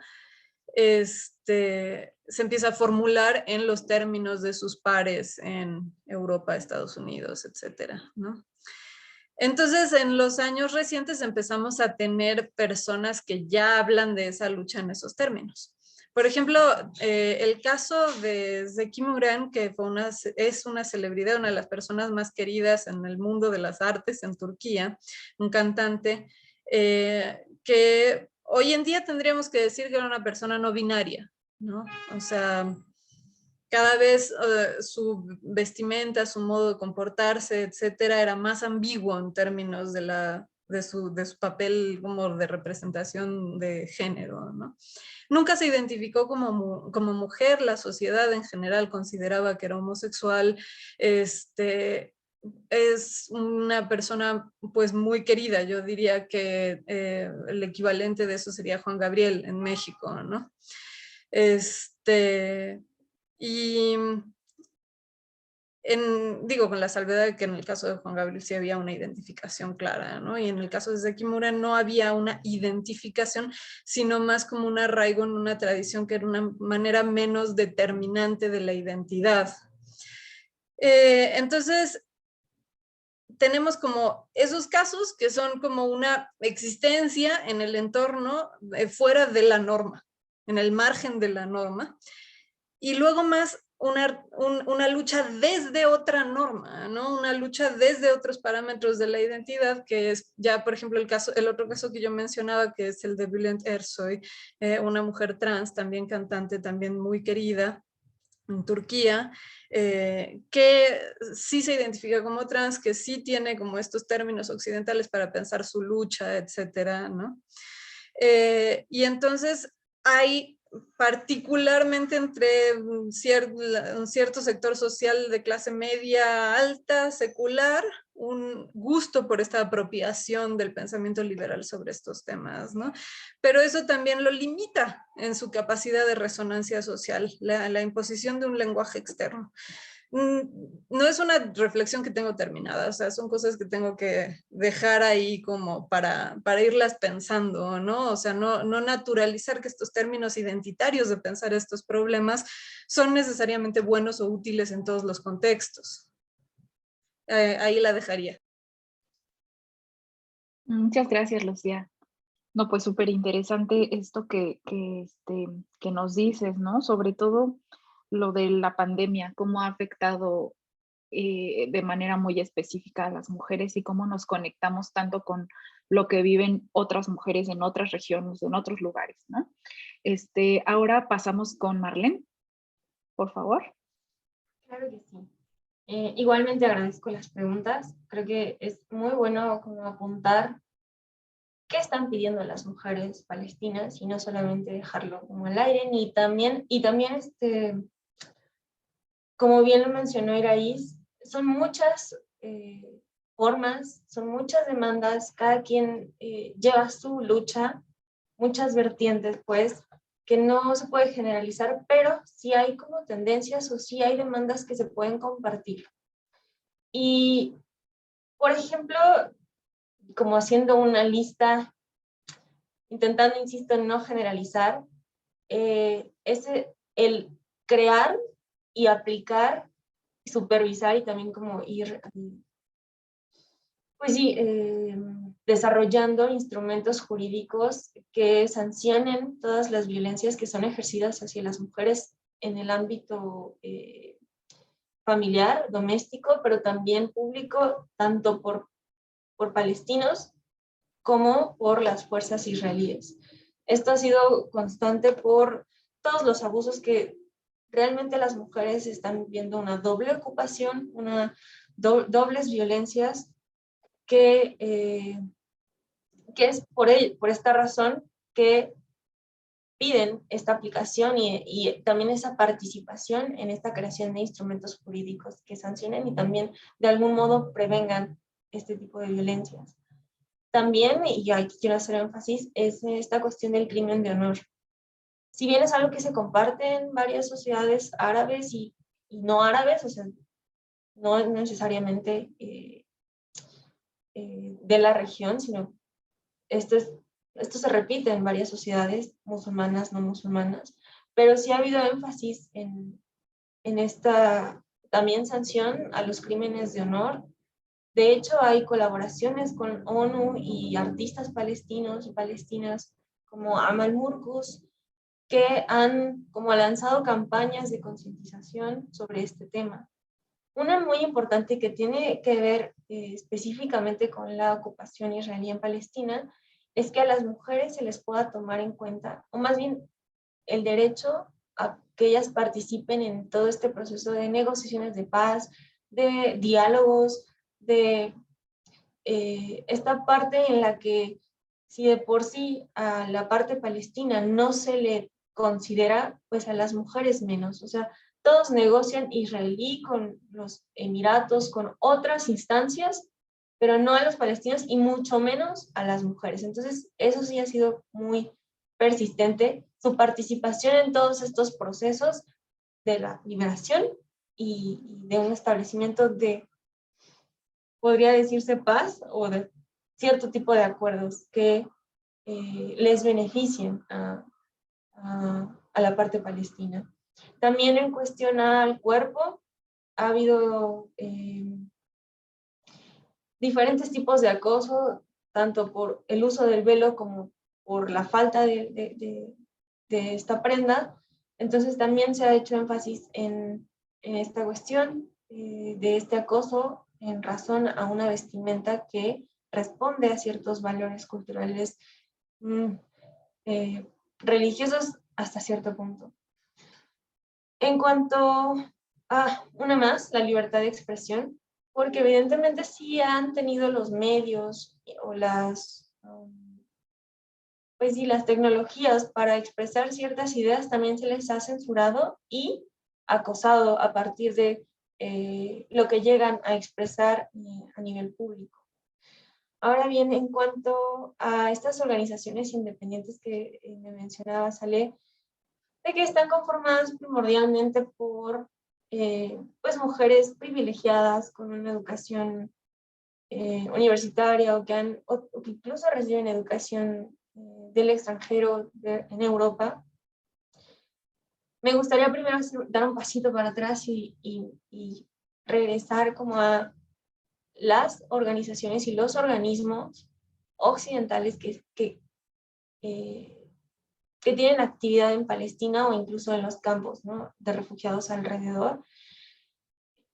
se empieza a formular en los términos de sus pares en Europa, Estados Unidos, etcétera, ¿no? Entonces, en los años recientes empezamos a tener personas que ya hablan de esa lucha en esos términos. Por ejemplo, el caso de Zeki Müren, que es una celebridad, una de las personas más queridas en el mundo de las artes en Turquía, un cantante que hoy en día tendríamos que decir que era una persona no binaria, ¿no? O sea, cada vez su vestimenta, su modo de comportarse, etcétera, era más ambiguo en términos de su papel como de representación de género, ¿no? Nunca se identificó como mujer, la sociedad en general consideraba que era homosexual, es una persona pues muy querida, yo diría que el equivalente de eso sería Juan Gabriel en México, ¿no? Y digo, con la salvedad de que en el caso de Juan Gabriel sí había una identificación clara, ¿no? Y en el caso de Zeki Müren no había una identificación, sino más como un arraigo en una tradición que era una manera menos determinante de la identidad. Entonces, tenemos como esos casos que son como una existencia en el entorno fuera de la norma, en el margen de la norma, y luego más una lucha desde otra norma, ¿no? Una lucha desde otros parámetros de la identidad, que es ya, por ejemplo, el otro caso que yo mencionaba, que es el de Bülent Ersoy, una mujer trans, también cantante, también muy querida en Turquía, que sí se identifica como trans, que sí tiene como estos términos occidentales para pensar su lucha, etcétera, ¿no? Y entonces hay particularmente entre un cierto sector social de clase media alta, secular, un gusto por esta apropiación del pensamiento liberal sobre estos temas, ¿no? Pero eso también lo limita en su capacidad de resonancia social, la imposición de un lenguaje externo. No es una reflexión que tengo terminada, o sea, son cosas que tengo que dejar ahí como para irlas pensando, ¿no? O sea, no naturalizar que estos términos identitarios de pensar estos problemas son necesariamente buenos o útiles en todos los contextos. Ahí la dejaría. Muchas gracias, Lucía. No, pues súper interesante esto que nos dices, ¿no? Sobre todo lo de la pandemia, cómo ha afectado de manera muy específica a las mujeres y cómo nos conectamos tanto con lo que viven otras mujeres en otras regiones, en otros lugares, ¿no? Ahora pasamos con Marlene, por favor. Claro que sí. Igualmente agradezco las preguntas. Creo que es muy bueno como apuntar qué están pidiendo las mujeres palestinas y no solamente dejarlo como al aire, y también como bien lo mencionó Iraís, son muchas formas, son muchas demandas, cada quien lleva su lucha, muchas vertientes, pues, que no se puede generalizar, pero sí hay como tendencias o sí hay demandas que se pueden compartir. Y, por ejemplo, como haciendo una lista, intentando, insisto, en no generalizar, el crear y aplicar, supervisar y también como ir, pues sí, desarrollando instrumentos jurídicos que sancionen todas las violencias que son ejercidas hacia las mujeres en el ámbito familiar, doméstico, pero también público, tanto por palestinos como por las fuerzas israelíes. Esto ha sido constante por todos los abusos que realmente las mujeres están viendo, una doble ocupación, dobles violencias que es por esta razón que piden esta aplicación y también esa participación en esta creación de instrumentos jurídicos que sancionen y también de algún modo prevengan este tipo de violencias. También, y aquí quiero hacer énfasis, es esta cuestión del crimen de honor. Si bien es algo que se comparte en varias sociedades árabes y no árabes, o sea, no es necesariamente de la región, sino esto se repite en varias sociedades musulmanas, no musulmanas, pero sí ha habido énfasis en esta también sanción a los crímenes de honor. De hecho, hay colaboraciones con ONU y artistas palestinos y palestinas como Amal Murkus, que han como lanzado campañas de concientización sobre este tema. Una muy importante que tiene que ver específicamente con la ocupación israelí en Palestina es que a las mujeres se les pueda tomar en cuenta, o más bien el derecho a que ellas participen en todo este proceso de negociaciones de paz, de diálogos, de esta parte en la que si de por sí a la parte palestina no se le considera, pues a las mujeres menos. O sea, todos negocian israelí con los Emiratos, con otras instancias, pero no a los palestinos y mucho menos a las mujeres. Entonces, eso sí ha sido muy persistente, su participación en todos estos procesos de la liberación y de un establecimiento de, podría decirse, paz o de cierto tipo de acuerdos que les beneficien a la parte palestina. También en cuestión al cuerpo, ha habido diferentes tipos de acoso, tanto por el uso del velo como por la falta de esta prenda. Entonces también se ha hecho énfasis en esta cuestión de este acoso en razón a una vestimenta que responde a ciertos valores culturales religiosos hasta cierto punto. En cuanto a una más, la libertad de expresión, porque evidentemente sí han tenido los medios o pues sí, las tecnologías para expresar ciertas ideas también se les ha censurado y acosado a partir de lo que llegan a expresar a nivel público. Ahora bien, en cuanto a estas organizaciones independientes que me mencionaba, Ale, de que están conformadas primordialmente por pues mujeres privilegiadas con una educación universitaria o que incluso reciben educación del extranjero en Europa. Me gustaría primero dar un pasito para atrás y regresar como a las organizaciones y los organismos occidentales que tienen actividad en Palestina o incluso en los campos, ¿no?, de refugiados alrededor.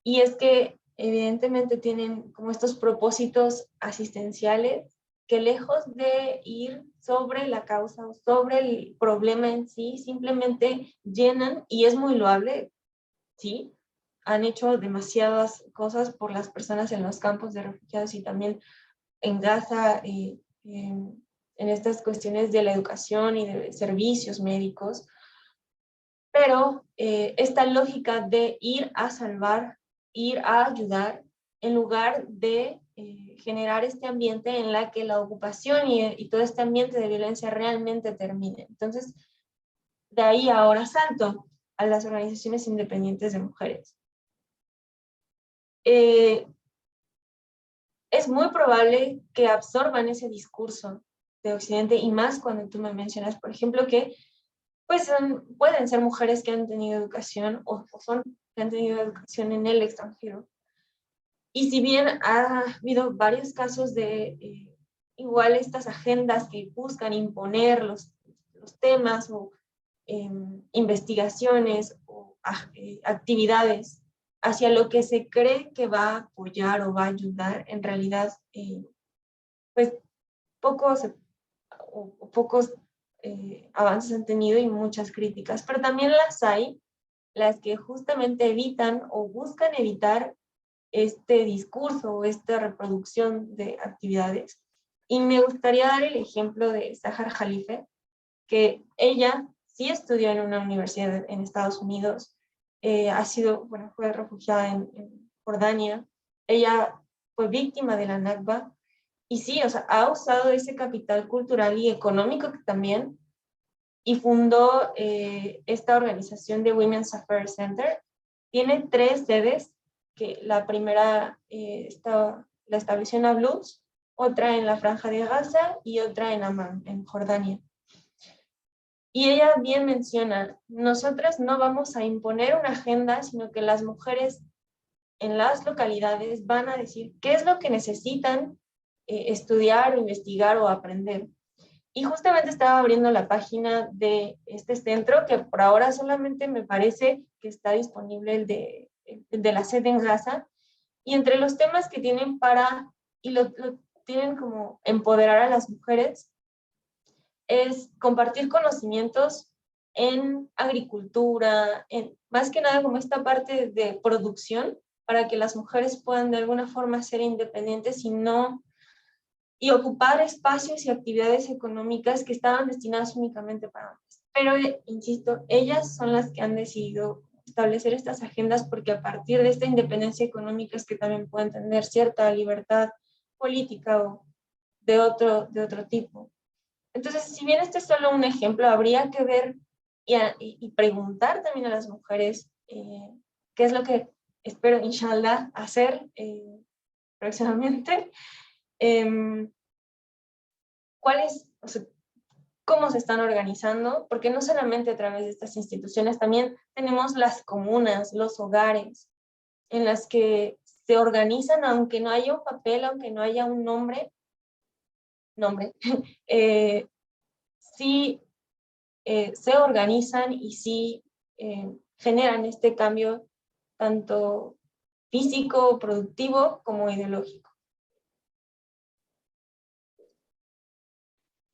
Y es que evidentemente tienen como estos propósitos asistenciales que, lejos de ir sobre la causa o sobre el problema en sí, simplemente llenan, y es muy loable, sí, han hecho demasiadas cosas por las personas en los campos de refugiados y también en Gaza, en estas cuestiones de la educación y de servicios médicos, pero esta lógica de ir a salvar, ir a ayudar, en lugar de generar este ambiente en la que la ocupación y todo este ambiente de violencia realmente termine. Entonces, de ahí ahora salto a las organizaciones independientes de mujeres. Es muy probable que absorban ese discurso de Occidente, y más cuando tú me mencionas, por ejemplo, que pues pueden ser mujeres que han tenido educación que han tenido educación en el extranjero. Y si bien ha habido varios casos de igual estas agendas que buscan imponer los temas o investigaciones o actividades hacia lo que se cree que va a apoyar o va a ayudar, en realidad pues pocos avances han tenido y muchas críticas, pero también las hay, las que justamente evitan o buscan evitar este discurso o esta reproducción de actividades. Y me gustaría dar el ejemplo de Sahar Khalife, que ella sí estudió en una universidad en Estados Unidos, fue refugiada en Jordania, ella fue víctima de la Nakba, y sí, o sea, ha usado ese capital cultural y económico también, y fundó esta organización de Women's Affairs Center. Tiene 3 sedes, que la primera la estableció en Nablus, otra en la Franja de Gaza y otra en Amán, en Jordania. Y ella bien menciona, nosotras no vamos a imponer una agenda, sino que las mujeres en las localidades van a decir qué es lo que necesitan estudiar, investigar o aprender. Y justamente estaba abriendo la página de este centro, que por ahora solamente me parece que está disponible el de la sede en Gaza, y entre los temas que tienen lo tienen como empoderar a las mujeres, es compartir conocimientos en agricultura, más que nada como esta parte de producción, para que las mujeres puedan de alguna forma ser independientes y ocupar espacios y actividades económicas que estaban destinadas únicamente para hombres. Pero, insisto, ellas son las que han decidido establecer estas agendas, porque a partir de esta independencia económica es que también pueden tener cierta libertad política o de otro tipo. Entonces, si bien este es solo un ejemplo, habría que ver y preguntar también a las mujeres qué es lo que espero, inshallah, hacer próximamente. Cómo se están organizando, porque no solamente a través de estas instituciones, también tenemos las comunas, los hogares, en las que se organizan, aunque no haya un papel, aunque no haya un nombre, sí se organizan y sí generan este cambio tanto físico, productivo, como ideológico.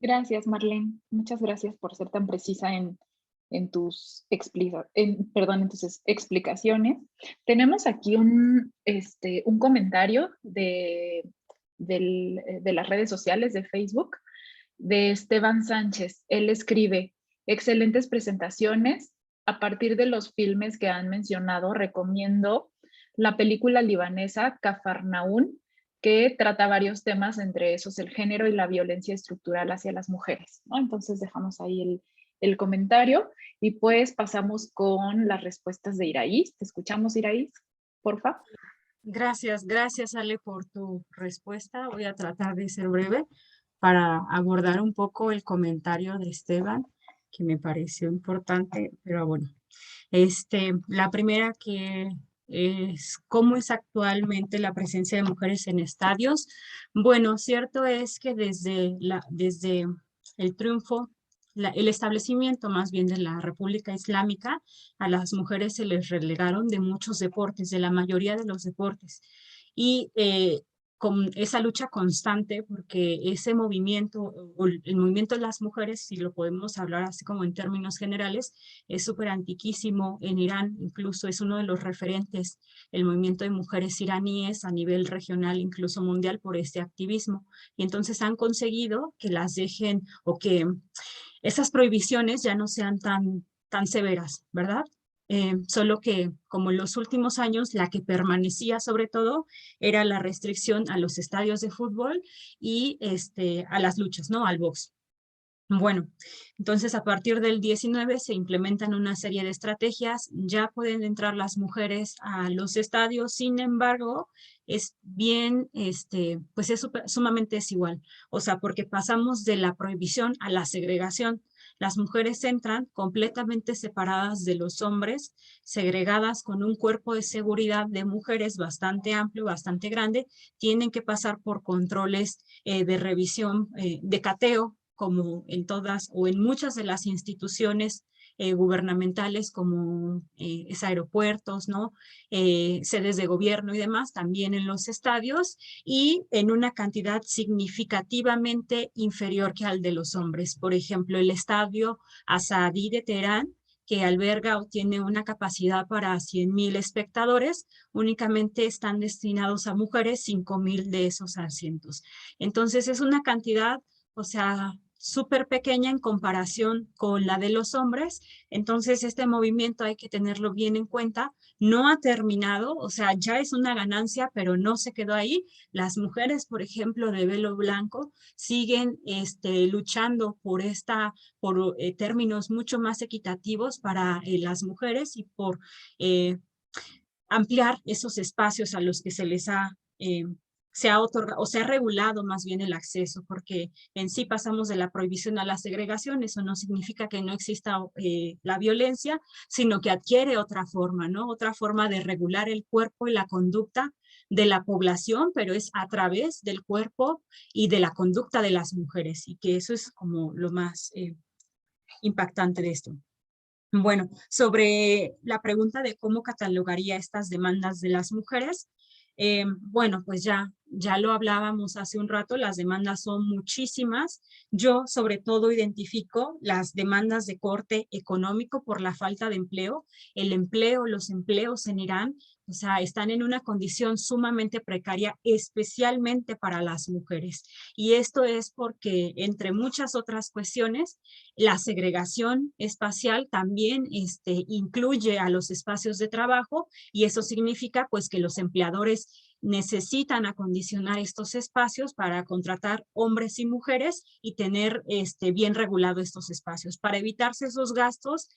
Gracias, Marlene. Muchas gracias por ser tan precisa en tus explicaciones. Tenemos aquí un comentario de las redes sociales de Facebook, de Esteban Sánchez. Él escribe: excelentes presentaciones. A partir de los filmes que han mencionado, recomiendo la película libanesa Cafarnaún, que trata varios temas, entre esos el género y la violencia estructural hacia las mujeres, ¿no? Entonces dejamos ahí el comentario y pues pasamos con las respuestas de Iraíz. ¿Te escuchamos, Iraíz? Porfa. Gracias, gracias Ale por tu respuesta. Voy a tratar de ser breve para abordar un poco el comentario de Esteban, que me pareció importante, pero bueno. La primera que es cómo es actualmente la presencia de mujeres en estadios. Bueno, cierto es que desde el triunfo, el establecimiento más bien de la República Islámica, a las mujeres se les relegaron de muchos deportes, de la mayoría de los deportes. Y con esa lucha constante, porque ese movimiento, o el movimiento de las mujeres, si lo podemos hablar así como en términos generales, es súper antiquísimo. En Irán incluso es uno de los referentes, el movimiento de mujeres iraníes a nivel regional, incluso mundial, por este activismo. Y entonces han conseguido que las dejen, o que esas prohibiciones ya no sean tan severas, ¿verdad? Solo que como en los últimos años la que permanecía sobre todo era la restricción a los estadios de fútbol y a las luchas, ¿no? Al box. Bueno, entonces a partir del 19 se implementan una serie de estrategias, ya pueden entrar las mujeres a los estadios, sin embargo, es bien, pues es sumamente desigual, o sea, porque pasamos de la prohibición a la segregación. Las mujeres entran completamente separadas de los hombres, segregadas con un cuerpo de seguridad de mujeres bastante amplio, bastante grande, tienen que pasar por controles de revisión, de cateo, como en todas o en muchas de las instituciones gubernamentales, como aeropuertos, ¿no? Sedes de gobierno y demás, también en los estadios, y en una cantidad significativamente inferior que al de los hombres. Por ejemplo, el estadio Azadi de Teherán, que alberga o tiene una capacidad para 100,000 espectadores, únicamente están destinados a mujeres 5,000 de esos asientos. Entonces es una cantidad, o sea, súper pequeña en comparación con la de los hombres. Entonces este movimiento hay que tenerlo bien en cuenta. No ha terminado, o sea, ya es una ganancia, pero no se quedó ahí. Las mujeres, por ejemplo, de velo blanco, siguen luchando por términos mucho más equitativos para las mujeres y por ampliar esos espacios a los que se ha otorgado, o se ha regulado más bien el acceso, porque en sí pasamos de la prohibición a la segregación. Eso no significa que no exista la violencia, sino que adquiere otra forma, ¿no? Otra forma de regular el cuerpo y la conducta de la población, pero es a través del cuerpo y de la conducta de las mujeres, y que eso es como lo más impactante de esto. Bueno, sobre la pregunta de cómo catalogaría estas demandas de las mujeres, bueno, pues ya lo hablábamos hace un rato, las demandas son muchísimas. Yo sobre todo identifico las demandas de corte económico por la falta de empleo. El empleo, los empleos en Irán, o sea, están en una condición sumamente precaria, especialmente para las mujeres. Y esto es porque, entre muchas otras cuestiones, la segregación espacial también incluye a los espacios de trabajo, y eso significa pues que los empleadores necesitan acondicionar estos espacios para contratar hombres y mujeres y tener bien regulado estos espacios. Para evitarse esos gastos,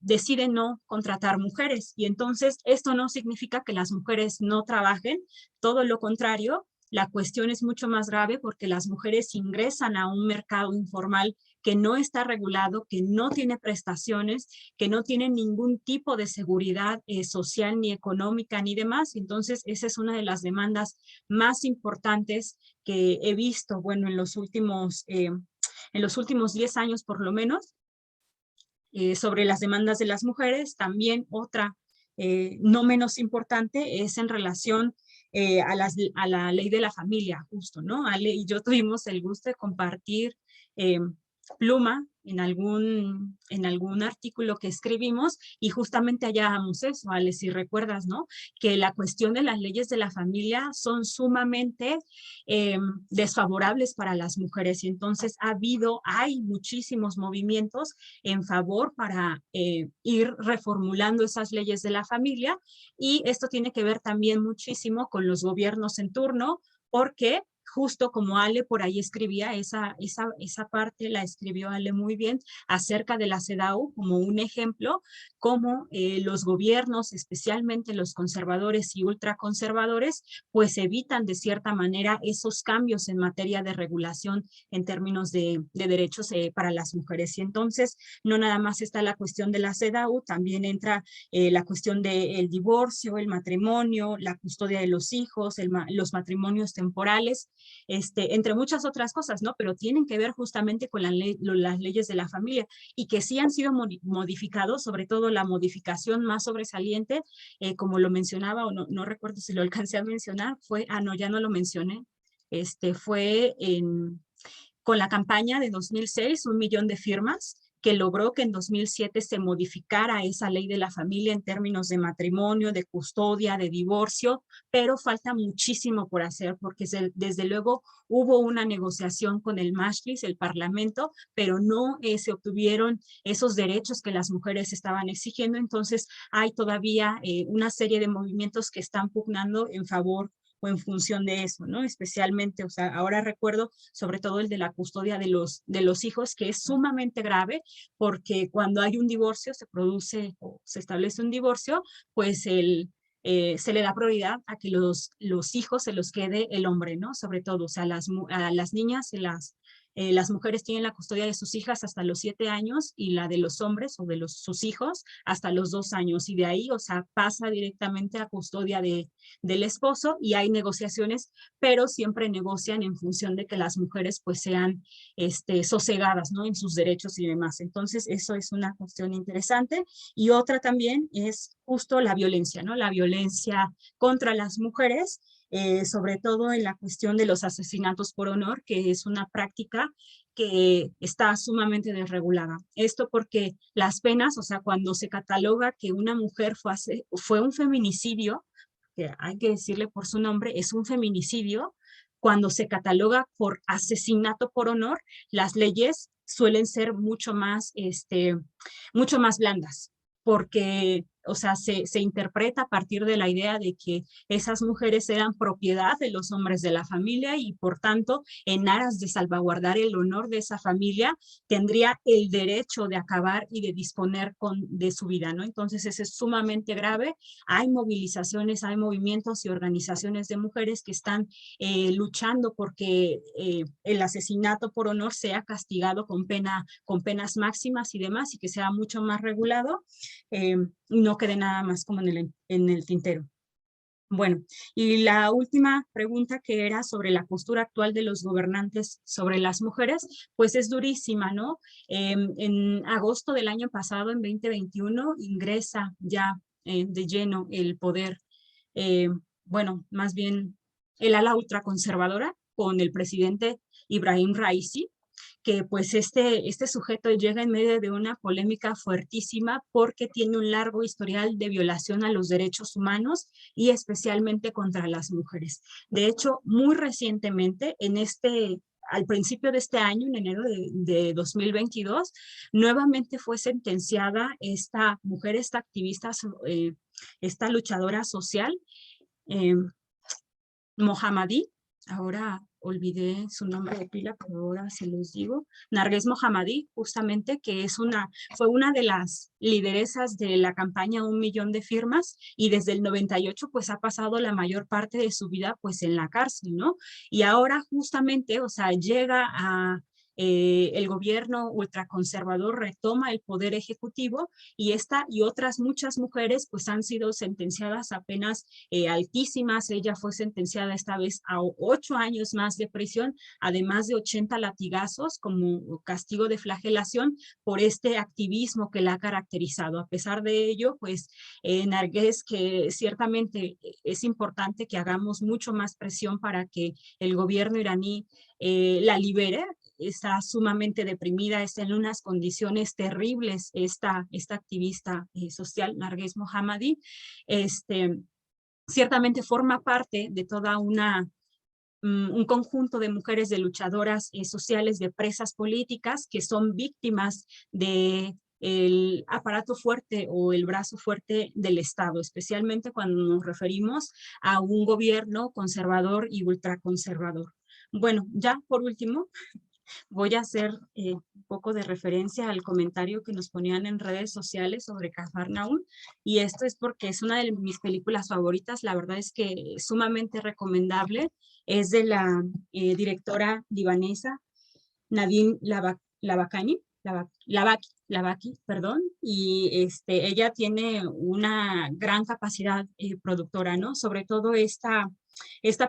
deciden no contratar mujeres, y entonces esto no significa que las mujeres no trabajen, todo lo contrario. La cuestión es mucho más grave porque las mujeres ingresan a un mercado informal que no está regulado, que no tiene prestaciones, que no tiene ningún tipo de seguridad social, ni económica, ni demás. Entonces, esa es una de las demandas más importantes que he visto, bueno, en los últimos 10 años por lo menos, sobre las demandas de las mujeres. También otra, no menos importante, es en relación a la ley de la familia, justo, ¿no? Ale y yo tuvimos el gusto de compartir pluma en algún artículo que escribimos y justamente hallábamos eso, Ale, si recuerdas, ¿no? Que la cuestión de las leyes de la familia son sumamente desfavorables para las mujeres y entonces hay muchísimos movimientos en favor para ir reformulando esas leyes de la familia y esto tiene que ver también muchísimo con los gobiernos en turno porque justo como Ale por ahí escribía, esa parte la escribió Ale muy bien, acerca de la CEDAW como un ejemplo, cómo los gobiernos, especialmente los conservadores y ultraconservadores, pues evitan de cierta manera esos cambios en materia de regulación en términos de derechos para las mujeres. Y entonces, no nada más está la cuestión de la CEDAW, también entra la cuestión del divorcio, el matrimonio, la custodia de los hijos, los matrimonios temporales, entre muchas otras cosas, ¿no? Pero tienen que ver justamente con las leyes de la familia y que sí han sido modificados, sobre todo la modificación más sobresaliente, como lo mencionaba, o no recuerdo si lo alcancé a mencionar, no, ya no lo mencioné, fue con la campaña de 2006, 1 millón de firmas, que logró que en 2007 se modificara esa ley de la familia en términos de matrimonio, de custodia, de divorcio, pero falta muchísimo por hacer porque desde luego hubo una negociación con el Majlis, el Parlamento, pero no se obtuvieron esos derechos que las mujeres estaban exigiendo, entonces hay todavía una serie de movimientos que están pugnando en favor o en función de eso, ¿no? Especialmente, o sea, ahora recuerdo sobre todo el de la custodia de los hijos, que es sumamente grave, porque cuando hay un divorcio, se establece un divorcio, pues se le da prioridad a que los hijos se los quede el hombre, ¿no? Sobre todo, o sea, a las niñas las mujeres tienen la custodia de sus hijas hasta los 7 años y la de los hombres o de sus hijos hasta los 2 años. Y de ahí, o sea, pasa directamente a custodia del esposo y hay negociaciones, pero siempre negocian en función de que las mujeres pues sean sosegadas, ¿no? En sus derechos y demás. Entonces, eso es una cuestión interesante. Y otra también es justo la violencia, ¿no? La violencia contra las mujeres, sobre todo en la cuestión de los asesinatos por honor, que es una práctica que está sumamente desregulada. Esto porque las penas, o sea, cuando se cataloga que una mujer fue un feminicidio, que hay que decirle por su nombre, es un feminicidio, cuando se cataloga por asesinato por honor, las leyes suelen ser mucho más blandas, porque, o sea, se interpreta a partir de la idea de que esas mujeres eran propiedad de los hombres de la familia y, por tanto, en aras de salvaguardar el honor de esa familia, tendría el derecho de acabar y de disponer de su vida, ¿no? Entonces, eso es sumamente grave. Hay movilizaciones, hay movimientos y organizaciones de mujeres que están luchando porque el asesinato por honor sea castigado con penas máximas y demás, y que sea mucho más regulado, no quede nada más como en el tintero. Bueno, y la última pregunta, que era sobre la postura actual de los gobernantes sobre las mujeres, pues es durísima, ¿no? En agosto del año pasado, en 2021, ingresa ya de lleno el poder, bueno, más bien el ala ultraconservadora con el presidente Ibrahim Raisi, que pues este sujeto llega en medio de una polémica fuertísima porque tiene un largo historial de violación a los derechos humanos y especialmente contra las mujeres. De hecho, muy recientemente, al principio de este año, en enero de 2022, nuevamente fue sentenciada esta mujer, esta activista, esta luchadora social, Mohammadi, ahora olvidé su nombre de pila, pero ahora se los digo, Narges Mohammadi, justamente, que fue una de las lideresas de la campaña 1 millón de firmas, y desde el 98 pues ha pasado la mayor parte de su vida pues en la cárcel, ¿no? Y ahora justamente, o sea, llega el gobierno ultraconservador retoma el poder ejecutivo y esta y otras muchas mujeres pues han sido sentenciadas a penas altísimas. Ella fue sentenciada esta vez a 8 años más de prisión, además de 80 latigazos como castigo de flagelación por este activismo que la ha caracterizado. A pesar de ello, pues Narges, que ciertamente es importante que hagamos mucho más presión para que el gobierno iraní la libere. está sumamente deprimida, está en unas condiciones terribles, esta activista social, Narges Mohammadi, ciertamente forma parte de toda un conjunto de mujeres de luchadoras sociales, de presas políticas, que son víctimas de el aparato fuerte o el brazo fuerte del Estado, especialmente cuando nos referimos a un gobierno conservador y ultraconservador. Bueno, ya por último, voy a hacer un poco de referencia al comentario que nos ponían en redes sociales sobre Cafarnaúm, y esto es porque es una de mis películas favoritas. La verdad es que es sumamente recomendable. Es de la directora libanesa Nadine Labaki, perdón, y ella tiene una gran capacidad productora, ¿no? Sobre todo esta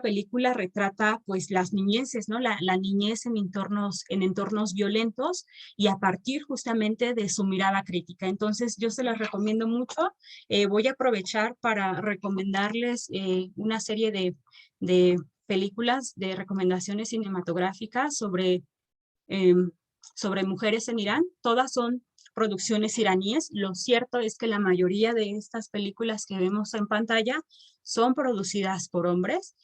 película retrata pues las niñeces, ¿no? La niñez en entornos violentos, y a partir justamente de su mirada crítica. Entonces yo se las recomiendo mucho. Voy a aprovechar para recomendarles una serie de películas, de recomendaciones cinematográficas sobre mujeres en Irán. Todas son producciones iraníes. Lo cierto es que la mayoría de estas películas que vemos en pantalla son producidas por hombres,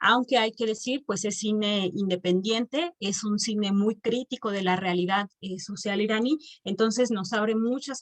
aunque hay que decir, pues es cine independiente, es un cine muy crítico de la realidad social iraní, entonces nos abre muchas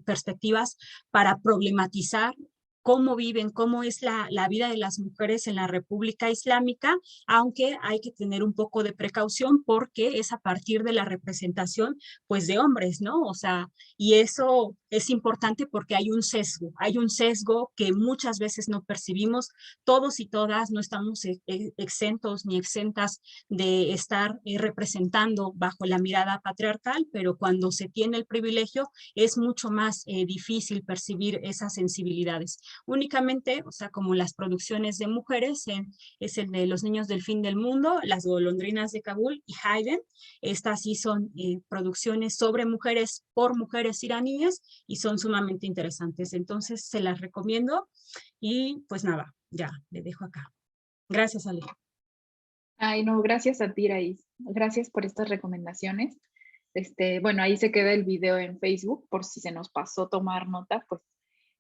perspectivas para problematizar cómo viven, cómo es la vida de las mujeres en la República Islámica, aunque hay que tener un poco de precaución porque es a partir de la representación, pues, de hombres, ¿no? O sea, y eso es importante porque hay un sesgo que muchas veces no percibimos. Todos y todas no estamos exentos ni exentas de estar representando bajo la mirada patriarcal, pero cuando se tiene el privilegio es mucho más difícil percibir esas sensibilidades. Únicamente, o sea, como las producciones de mujeres, es el de Los niños del fin del mundo, Las golondrinas de Kabul y Haydn. Estas sí son producciones sobre mujeres por mujeres iraníes y son sumamente interesantes. Entonces, se las recomiendo y pues nada, ya, le dejo acá. Gracias, Ale. Ay, no, gracias a ti, Iraís. Gracias por estas recomendaciones. Bueno, ahí se queda el video en Facebook por si se nos pasó tomar nota, pues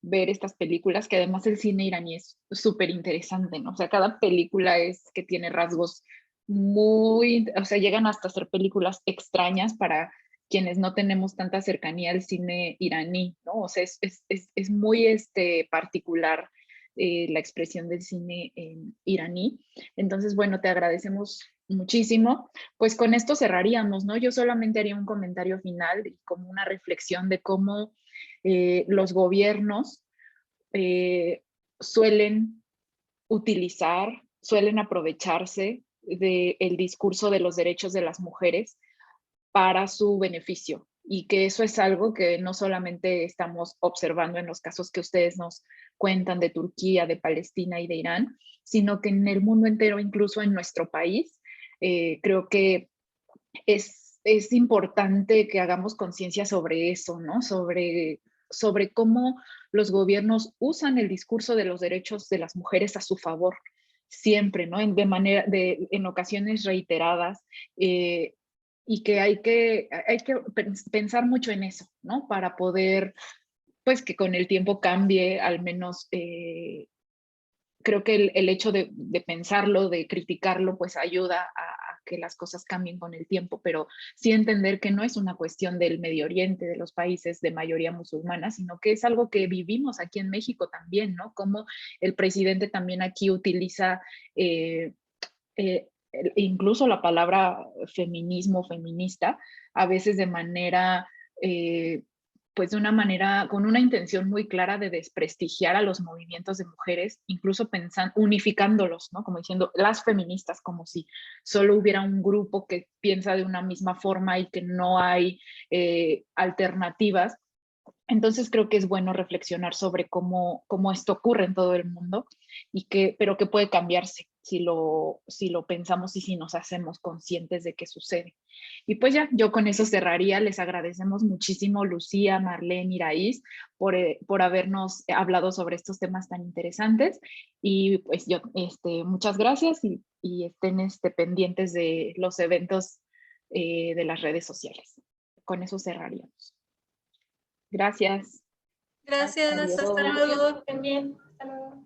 ver estas películas, que además el cine iraní es súper interesante, ¿no? O sea, cada película es que tiene rasgos muy, o sea, llegan hasta ser películas extrañas para quienes no tenemos tanta cercanía al cine iraní, ¿no? O sea, es muy particular la expresión del cine iraní. Entonces, bueno, te agradecemos muchísimo. Pues con esto cerraríamos, ¿no? Yo solamente haría un comentario final y como una reflexión de cómo los gobiernos suelen utilizar, suelen aprovecharse del discurso de los derechos de las mujeres para su beneficio, y que eso es algo que no solamente estamos observando en los casos que ustedes nos cuentan de Turquía, de Palestina y de Irán, sino que en el mundo entero, incluso en nuestro país. Creo que es importante que hagamos conciencia sobre eso, ¿no? Sobre cómo los gobiernos usan el discurso de los derechos de las mujeres a su favor, siempre, ¿no? En ocasiones reiteradas, y que hay que pensar mucho en eso, ¿no? Para poder, pues, que con el tiempo cambie, al menos creo que el hecho de pensarlo, de criticarlo, pues ayuda a que las cosas cambien con el tiempo, pero sí entender que no es una cuestión del Medio Oriente, de los países de mayoría musulmana, sino que es algo que vivimos aquí en México también, ¿no? Como el presidente también aquí utiliza incluso la palabra feminismo, feminista, a veces de manera, pues de una manera, con una intención muy clara de desprestigiar a los movimientos de mujeres, incluso unificándolos, ¿no? Como diciendo las feministas, como si solo hubiera un grupo que piensa de una misma forma y que no hay alternativas. Entonces creo que es bueno reflexionar sobre cómo esto ocurre en todo el mundo, pero que puede cambiarse si lo pensamos y si nos hacemos conscientes de que sucede. Y pues ya, yo con eso cerraría. Les agradecemos muchísimo, Lucía, Marlene, Iraís, por habernos hablado sobre estos temas tan interesantes. Y pues yo, muchas gracias y estén pendientes de los eventos de las redes sociales. Con eso cerraríamos. Gracias. Gracias, Adiós. hasta luego. También. Hasta luego.